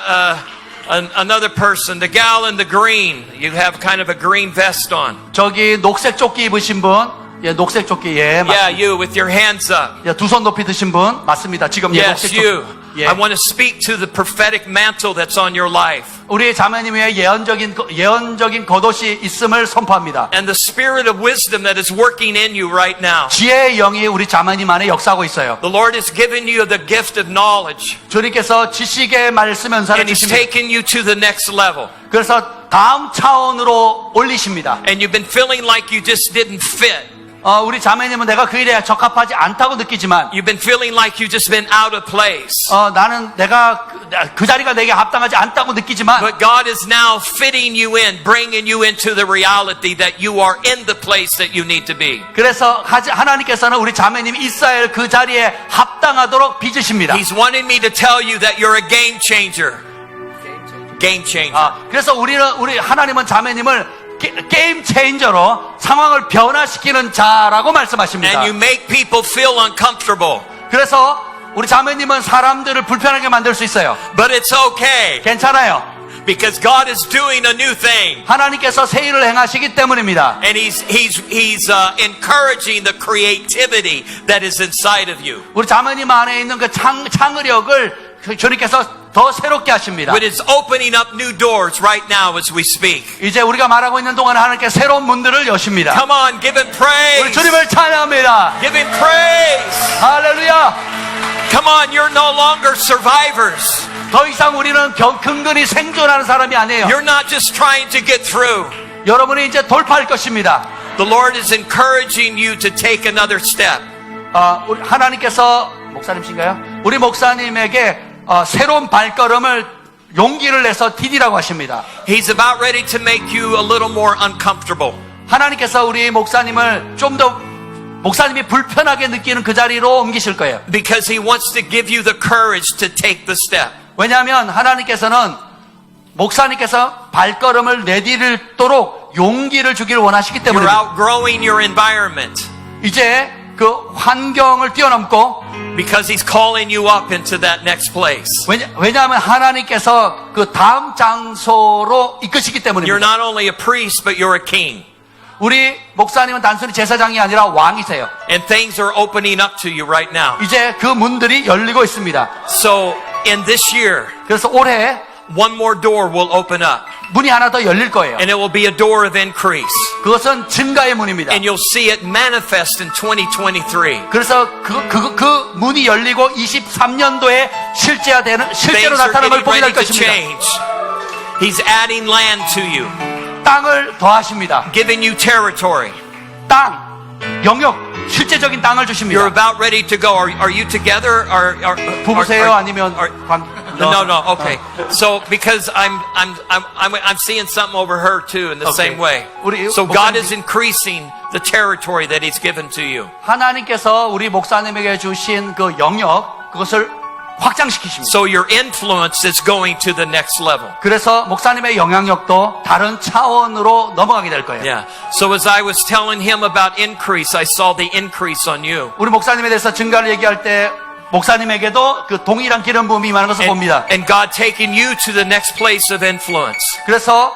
Speaker 1: another person, the gal in the green. You have kind of a green vest on.
Speaker 2: 저기 녹색 조끼 입으신 분, 예, 녹색 조끼, 예,
Speaker 1: Yeah,
Speaker 2: 맞습니다.
Speaker 1: you with your hands up.
Speaker 2: 예, 두 손 높이 드신 분, 맞습니다. 지금 예,
Speaker 1: Yes,
Speaker 2: 녹색
Speaker 1: you.
Speaker 2: 조끼. 예.
Speaker 1: I want to speak to the prophetic mantle that's on your life.
Speaker 2: 우리 자매님의 예언적인 겉옷이 있음을 선포합니다.
Speaker 1: And the spirit of wisdom that is working in you right now.
Speaker 2: 지혜의 영이 우리 자매님 안에 역사하고 있어요.
Speaker 1: The Lord has given you the gift of knowledge.
Speaker 2: 주님께서 지식의 말씀 연사를
Speaker 1: And He's
Speaker 2: 주십니다.
Speaker 1: taken you to the next level.
Speaker 2: 그래서 다음 차원으로 올리십니다.
Speaker 1: And you've been feeling like you just didn't fit.
Speaker 2: 우리 자매님은 내가 그 일에 적합하지 않다고 느끼지만,
Speaker 1: You've been feeling like you've just been out of place.
Speaker 2: 나는 내가 그 자리가 내게 합당하지 않다고 느끼지만,
Speaker 1: But God is now fitting you in, bringing you into the reality that you are in the place that you need to be.
Speaker 2: 그래서 하나님께서는 우리 자매님이 있어야 할 그 자리에 합당하도록 빚으십니다.
Speaker 1: He's wanting me to tell you that you're a game changer. Game changer.
Speaker 2: 그래서 우리 하나님은 자매님을 게임 체인저로 상황을 변화시키는 자라고 말씀하십니다.
Speaker 1: And you make people feel uncomfortable.
Speaker 2: 그래서 우리 자매님은 사람들을 불편하게 만들 수 있어요.
Speaker 1: But it's okay.
Speaker 2: 괜찮아요.
Speaker 1: Because God is doing a new thing.
Speaker 2: 하나님께서 새 일을 행하시기 때문입니다.
Speaker 1: And He's encouraging the creativity that is inside of you.
Speaker 2: 우리 자매님 안에 있는 그 창의력을 주님께서 더 새롭게 하십니다.
Speaker 1: But it's opening up new doors right now as we speak.
Speaker 2: 이제 우리가 말하고 있는 동안 하나님께 새로운 문들을 여십니다.
Speaker 1: Come on, give Him
Speaker 2: 우리
Speaker 1: praise.
Speaker 2: 주님을 찬양합니다.
Speaker 1: Give Him praise.
Speaker 2: 할렐루야.
Speaker 1: Come on, you're no longer survivors.
Speaker 2: 더 이상 우리는 근근히 생존하는 사람이 아니에요.
Speaker 1: You're not just trying to get through.
Speaker 2: 여러분이 이제 돌파할 것입니다.
Speaker 1: The Lord is encouraging you to take another step.
Speaker 2: 우리 하나님께서 목사님이신가요? 우리 목사님에게 새로운 발걸음을 용기를 내서 디디라고 하십니다.
Speaker 1: He's about ready to make you a little more uncomfortable.
Speaker 2: 하나님께서 우리 목사님을 좀 더 목사님이 불편하게 느끼는 그 자리로 옮기실 거예요.
Speaker 1: Because he wants to give you the courage to take the step.
Speaker 2: 왜냐하면 하나님께서는 목사님께서 발걸음을 내디딜도록 용기를 주기를 원하시기
Speaker 1: You're
Speaker 2: 때문에
Speaker 1: outgrowing your environment
Speaker 2: 이제 그 환경을 뛰어넘고
Speaker 1: because he's calling you up into that next place.
Speaker 2: 왜냐하면 하나님께서 그 다음 장소로 이끄시기
Speaker 1: You're
Speaker 2: 때문입니다.
Speaker 1: not only a priest, but you're a king.
Speaker 2: 우리 목사님은 단순히 제사장이 아니라 왕이세요.
Speaker 1: And things are opening up to you right now.
Speaker 2: 이제 그 문들이 열리고 있습니다.
Speaker 1: So in this year,
Speaker 2: 그래서 올해
Speaker 1: one more door will open up.
Speaker 2: 문이 하나 더 열릴 거예요.
Speaker 1: And it will be a door of increase.
Speaker 2: 그것은 증가의 문입니다.
Speaker 1: And you'll see it manifest in 2023.
Speaker 2: 그래서 그 문이 열리고 23년도에 실제로
Speaker 1: Things are
Speaker 2: 나타나는 걸
Speaker 1: getting
Speaker 2: 보게 될
Speaker 1: ready to
Speaker 2: 것입니다.
Speaker 1: change. He's adding land to you,
Speaker 2: 땅을 더하십니다.
Speaker 1: giving you territory.
Speaker 2: 땅, 영역, 실제적인 땅을
Speaker 1: You're
Speaker 2: 주십니다.
Speaker 1: about ready to go. Are you together?
Speaker 2: 부부세요? 아니면
Speaker 1: No. Okay. So because I'm seeing something over her too in the
Speaker 2: Okay.
Speaker 1: same way.
Speaker 2: 우리
Speaker 1: So God
Speaker 2: 목사님-
Speaker 1: is increasing the territory that He's given to you.
Speaker 2: 하나님께서 우리 목사님에게 주신 그 영역, 그것을 확장시키십니다.
Speaker 1: So your influence is going to the next level.
Speaker 2: 그래서 목사님의 영향력도 다른 차원으로 넘어가게 될 거예요.
Speaker 1: Yeah. So as I was telling him about increase, I saw the increase on you.
Speaker 2: 우리 목사님에 대해서 증가를 얘기할 때 목사님에게도 그 동일한 기름 부음이 임하는 것을 봅니다.
Speaker 1: And God taking you to the next place of influence.
Speaker 2: 그래서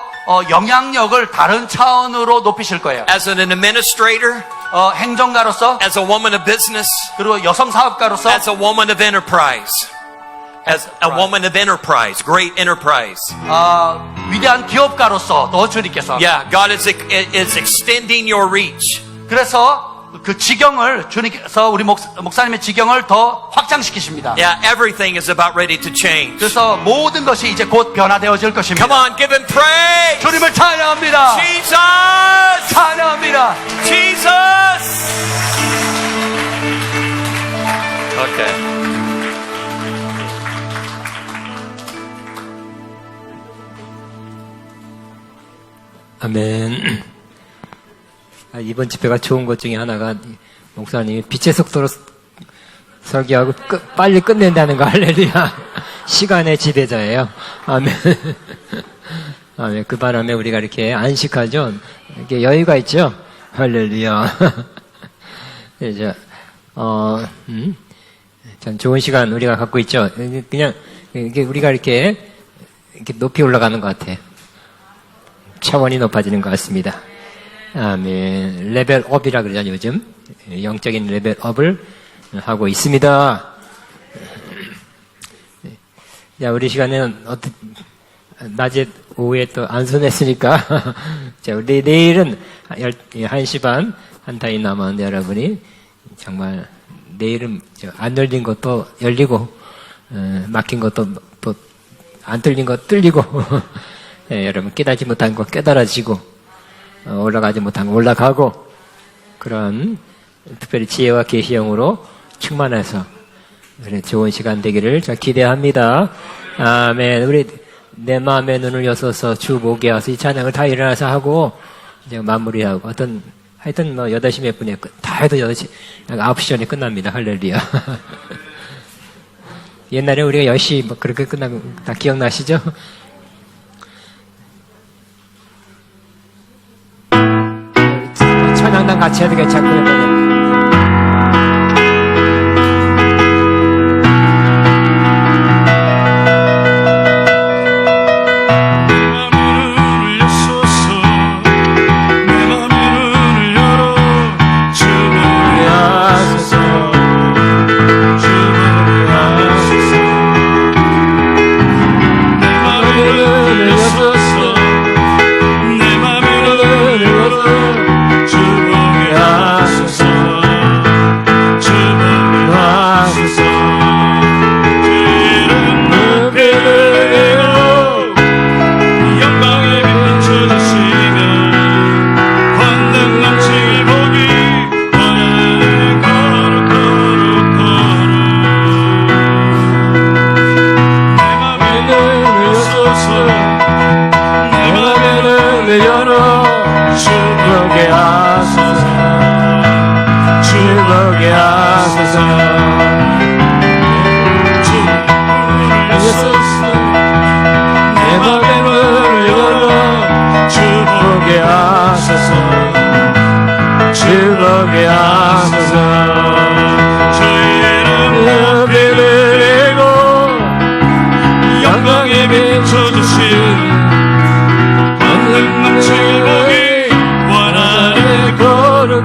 Speaker 2: 영향력을 다른 차원으로 높이실 거예요.
Speaker 1: As an administrator,
Speaker 2: 행정가로서
Speaker 1: as a woman of business,
Speaker 2: 그리고 여성 사업가로서
Speaker 1: as a woman of enterprise. As a woman of enterprise, great enterprise.
Speaker 2: 위대한 기업가로서 또 주님께서
Speaker 1: Yeah, God is extending your reach.
Speaker 2: 그래서 그 지경을 주님께서 우리 목사님의 지경을 더 확장시키십니다.
Speaker 1: Yeah, everything is about ready to change.
Speaker 2: 그래서 모든 것이 이제 곧 변화되어질 것입니다.
Speaker 1: Come on, give him praise.
Speaker 2: 주님을 찬양합니다.
Speaker 1: Jesus!
Speaker 2: 찬양합니다.
Speaker 1: Jesus! Okay.
Speaker 3: 아멘. 이번 집회가 좋은 것 중에 하나가 목사님이 빛의 속도로 설교하고 빨리 끝낸다는 거. 할렐루야. 시간의 지배자예요. 아멘. 아멘. 그 바람에 우리가 이렇게 안식하죠. 이렇게 여유가 있죠. 할렐루야. 이제 참 좋은 시간 우리가 갖고 있죠. 그냥 이게 우리가 이렇게 높이 올라가는 것 같아요. 차원이 높아지는 것 같습니다. 아멘. 레벨업이라 그러죠, 요즘. 영적인 레벨업을 하고 있습니다. 자, 우리 시간에는 낮에 오후에 또 안손했으니까. 자, 우리 내일은 1시 반, 한 타임 남았는데 여러분이 정말 내일은 안 열린 것도 열리고, 막힌 것도 또 안 뚫린 것 뚫리고, 예, 여러분 깨닫지 못한 거 깨달아지고, 올라가지 못한 거 올라가고, 그런 특별히 지혜와 계시형으로 충만해서 그래, 좋은 시간 되기를 기대합니다. 아멘. 우리 내 마음의 눈을 여서서 주 목에 와서 이 찬양을 다 일어나서 하고 이제 마무리하고 하여튼 8시 몇 분에 다 해도 8시 9시 전에 끝납니다. 할렐루야. 옛날에 우리가 10시 그렇게 끝나고 다 기억나시죠? 찬양단 같이 해도 괜찮고요.
Speaker 4: 내 맘을 열어서 주보게 하소서.
Speaker 3: 보게 하소서. 주의 이름 드리고 영광에 비춰주신
Speaker 4: 하늘 넘칠 복이 원하네
Speaker 3: 거룩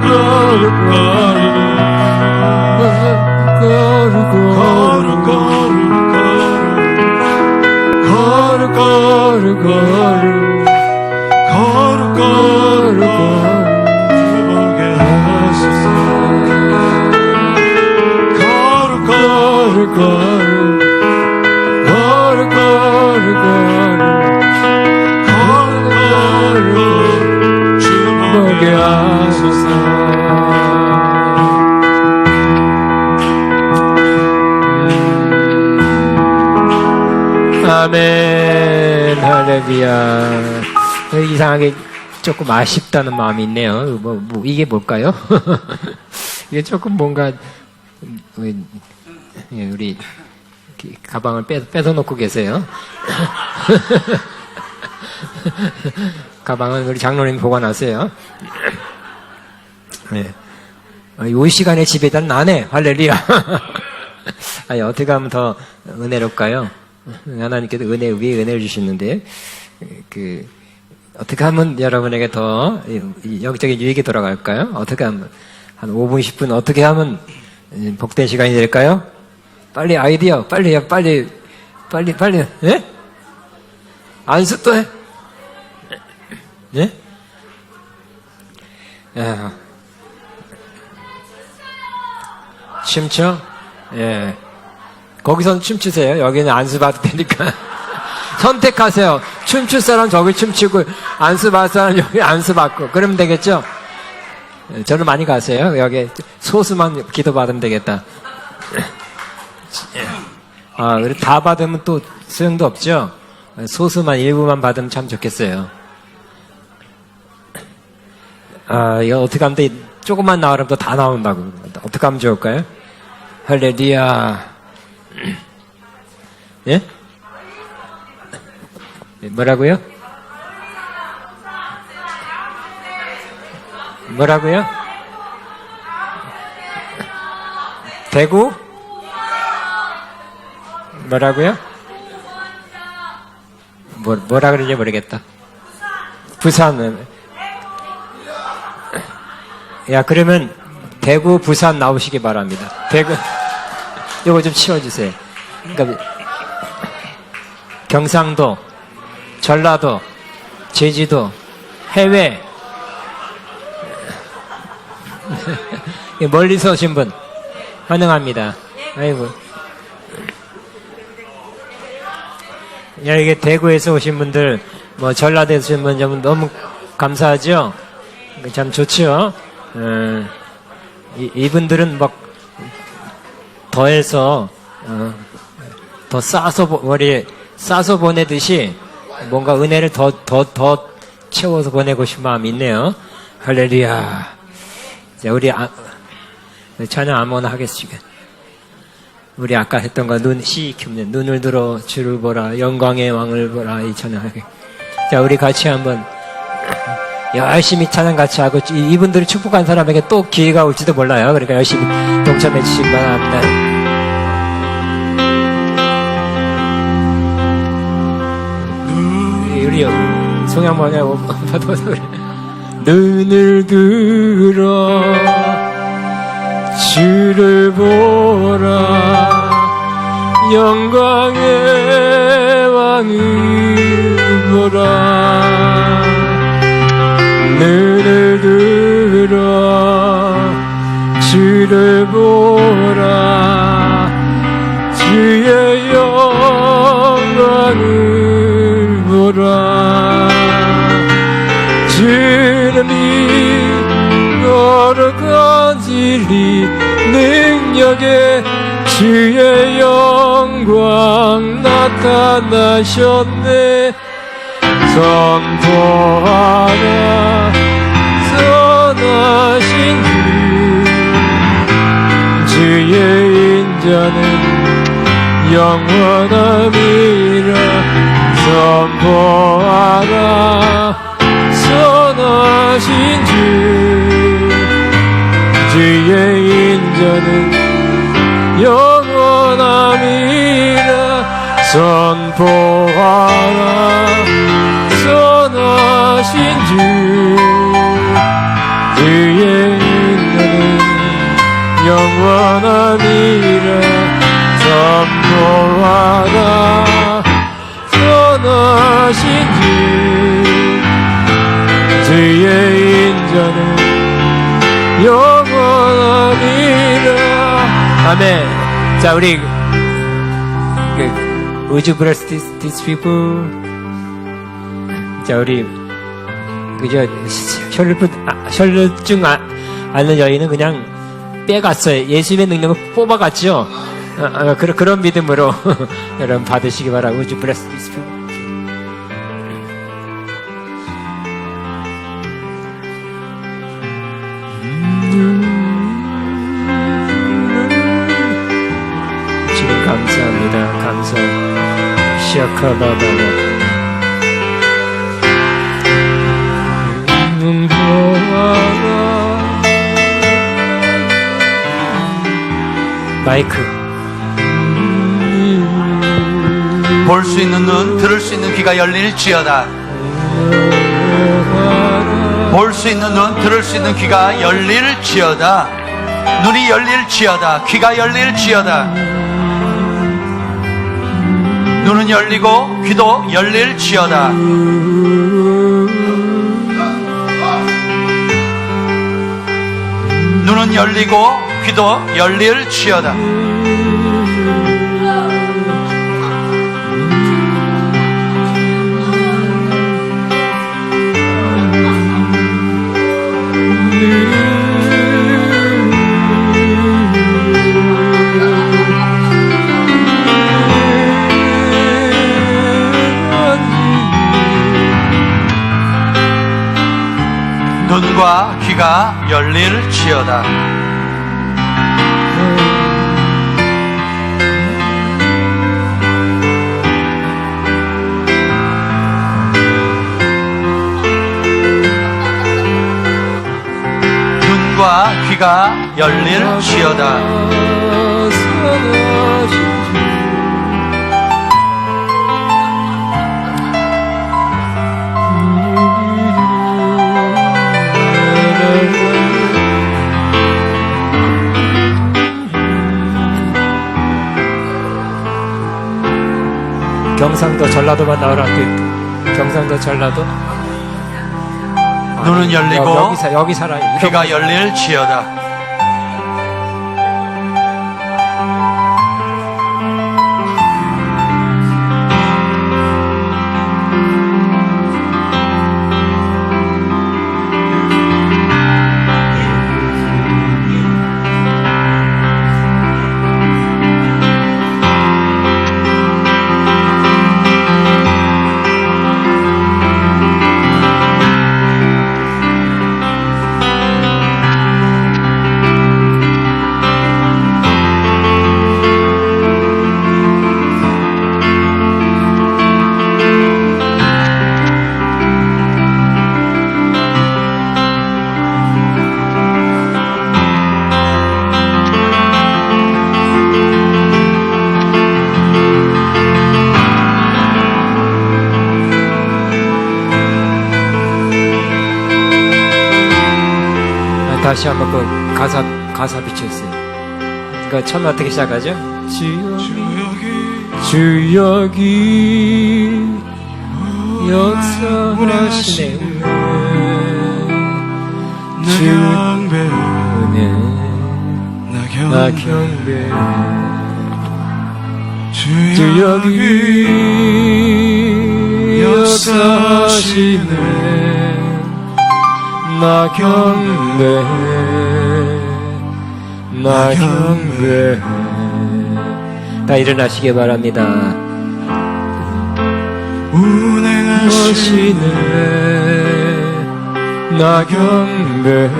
Speaker 3: 보게 하소서. 아멘. 할렐루야. 이상하게 조금 아쉽다는 마음이 있네요. 이게 뭘까요? 이게 조금 뭔가, 우리, 가방을 뺏어놓고 계세요. 가방은 우리 장로님 보관하세요. 네. 이 시간에 집에다 나네. 할렐루야. 아니, 어떻게 하면 더 은혜롭까요? 하나님께서 은혜 위에 은혜를 주시는데, 어떻게 하면 여러분에게 더 영적인 유익이 돌아갈까요? 어떻게 하면, 한 5분, 10분, 어떻게 하면 복된 시간이 될까요? 빨리 아이디어, 빨리, 예? 안수 또 해? 예? 야. 춤춰? 예. 거기선 춤추세요. 여기는 안수 받을 테니까. 선택하세요. 춤출 사람 저기 춤추고, 안수 받을 사람 여기 안수 받고. 그러면 되겠죠? 저를 많이 가세요. 여기 소수만 기도 받으면 되겠다. 그래 다 받으면 또 소용도 없죠? 소수만, 일부만 받으면 참 좋겠어요. 이거 어떻게 하면 돼? 조금만 나오면 또 다 나온다고. 어떻게 하면 좋을까요? 할렐루야. 예? 뭐라고요? 뭐라고요? 대구? 뭐라고요? 뭐라 그러는지 모르겠다. 부산. 야, 그러면 대구, 부산 나오시기 바랍니다. 대구, 이거 좀 치워주세요. 그러니까 경상도, 전라도, 제주도, 해외. 멀리서 오신 분 환영합니다. 아이고. 이게 대구에서 오신 분들, 전라도에서 오신 분들 너무 감사하죠? 참 좋죠? 이분들은 막 더해서 더 싸서 보내듯이 뭔가 은혜를 더 채워서 보내고 싶은 마음이 있네요. 할렐루야. 자, 우리 찬양 아무나 하겠습니다. 우리 아까 했던 거 눈을 들어 주를 보라, 영광의 왕을 보라, 이 찬양하게. 자, 우리 같이 한번 열심히 찬양 같이 하고, 이분들을 축복한 사람에게 또 기회가 올지도 몰라요. 그러니까 열심히 동참해 주시기 바랍니다. 우리 송양모냐 받아서 그래. 눈을 들어 주를 보라, 영광의 왕을 보라. 눈을 들어 주를 보라, 주의 영광을 보라. 주는 이 거룩한 진리 능력에 주의 영광 나타나셨네. 선포하라 선하신 주의 인자는 영원함이라. 선포하라 선하신 주 주의 인자는 영원함이라 선포하라 선하신 주 주의 인자는 영원함이라 선포하라 선하신 주 주의 인자는 영원함이라. 아멘. 자, 우리 Would you bless these people? 자, 우리 그저 혈루증 앓는 여인은 그냥 빼갔어요. 예수님의 능력을 뽑아갔죠. 그런 믿음으로 여러분 받으시기 바라고. Would you bless these people? 주님 감사합니다. 감사. 시아카바바바. 마이크.
Speaker 2: 볼 수 있는 눈, 들을 수 있는 귀가 열릴지어다. 볼 수 있는 눈, 들을 수 있는 귀가 열릴지어다. 눈이 열릴지어다. 귀가 열릴지어다. 눈은 열리고 귀도 열릴지어다. 눈은 열리고 귀도 열릴지어다. 눈과 귀가 열릴지어다. 눈과 귀가 열릴지어다.
Speaker 3: 경상도 전라도만 나오라. 경상도 전라도.
Speaker 2: 눈은 열리고
Speaker 3: 여기 살아.
Speaker 2: 귀가 열릴지어다.
Speaker 3: 다시 한번 그 가사 비춰주세요. 그러니까 처음 어떻게 시작하죠? 주여기 역사하시네. 나 경배 주여기 역사하시네. 나 경배 다 일어나시기 바랍니다. 운행하시네. 나 경배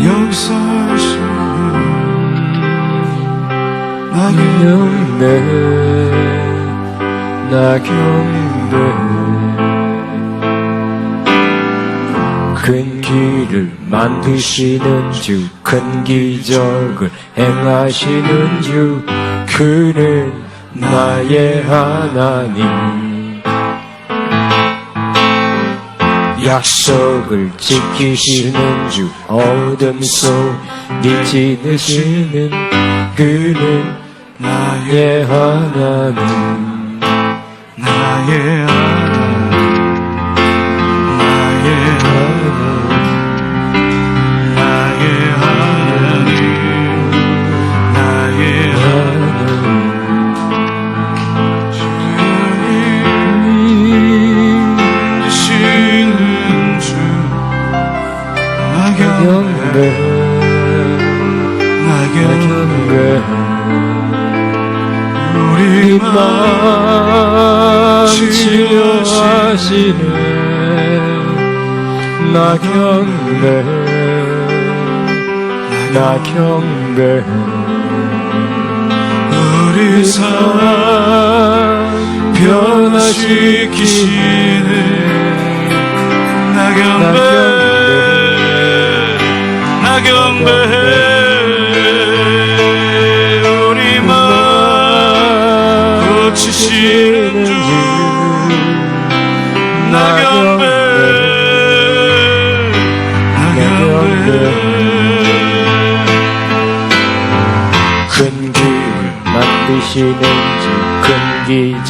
Speaker 4: 역사하시네.
Speaker 3: 나 경배 만드시는 주, 큰 기적을 행하시는 주, 그는 나의 하나님. 약속을 지키시는 주, 어둠 속 빛이 되시는 그는 나의 하나님.
Speaker 4: 나의 하나님, 나의 하나님, 나의 하나님, 나의 하나님. 주시는 주, 나경배, 나경배. 우리 마음 치료하시네. 나 경배, 나 경배. 우리 삶 변화시키네. 나 경배, 나 경배. 고치시는 주, 나 경배, 나 경배.
Speaker 3: 큰 길을 만드시는 주, 큰 기적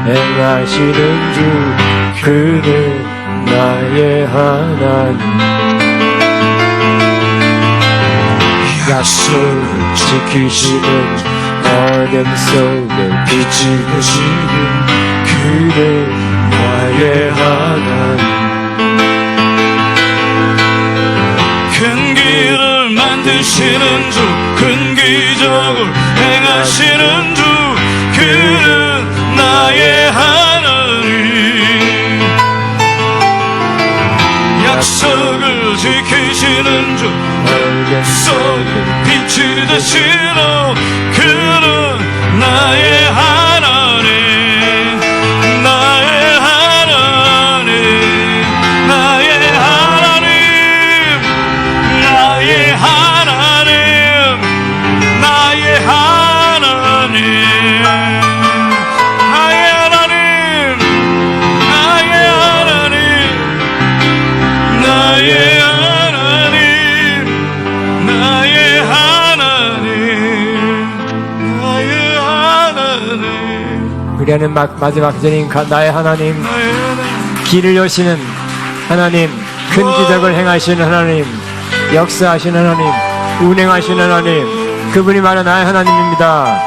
Speaker 3: 행하시는 주, 그는 나의 하나님. 약속을 지키시는 어둠 속에 빛이 되시는 그는 나의 하나님.
Speaker 4: 큰 길을 만드시는 주, 큰 기적을 행하시는 주, 그는 나의 하나님. 약속을 지키시는 주, 어둠 속에 빛이 되시는 그는 나의 하나님. 나의 하나님, 나의 하나님, 나의 하나님, 나의 하나님, 나의 하나님, 나의 하나님, 나의 하나님, 나의 하나님, 나의 하나님.
Speaker 3: 우리는 마지막 전인 나의 하나님, 길을 여시는 하나님, 큰 기적을 행하시는 하나님, 역사하시는 하나님, 운행하시는 하나님, 그분이 바로 나의 하나님입니다.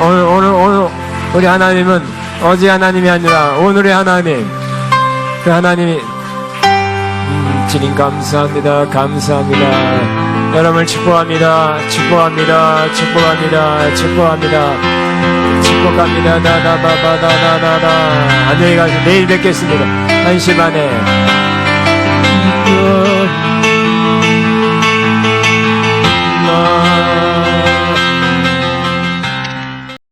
Speaker 3: 오늘 우리 하나님은 어제 하나님이 아니라 오늘의 하나님, 그 하나님이 주님 감사합니다. 감사합니다. 여러분을 축복합니다. 축복합니다. 축복합니다. 축복합니다. 축복합니다. 나나바바나나나나. 안녕히 가세요. 내일 뵙겠습니다. 1시 반에.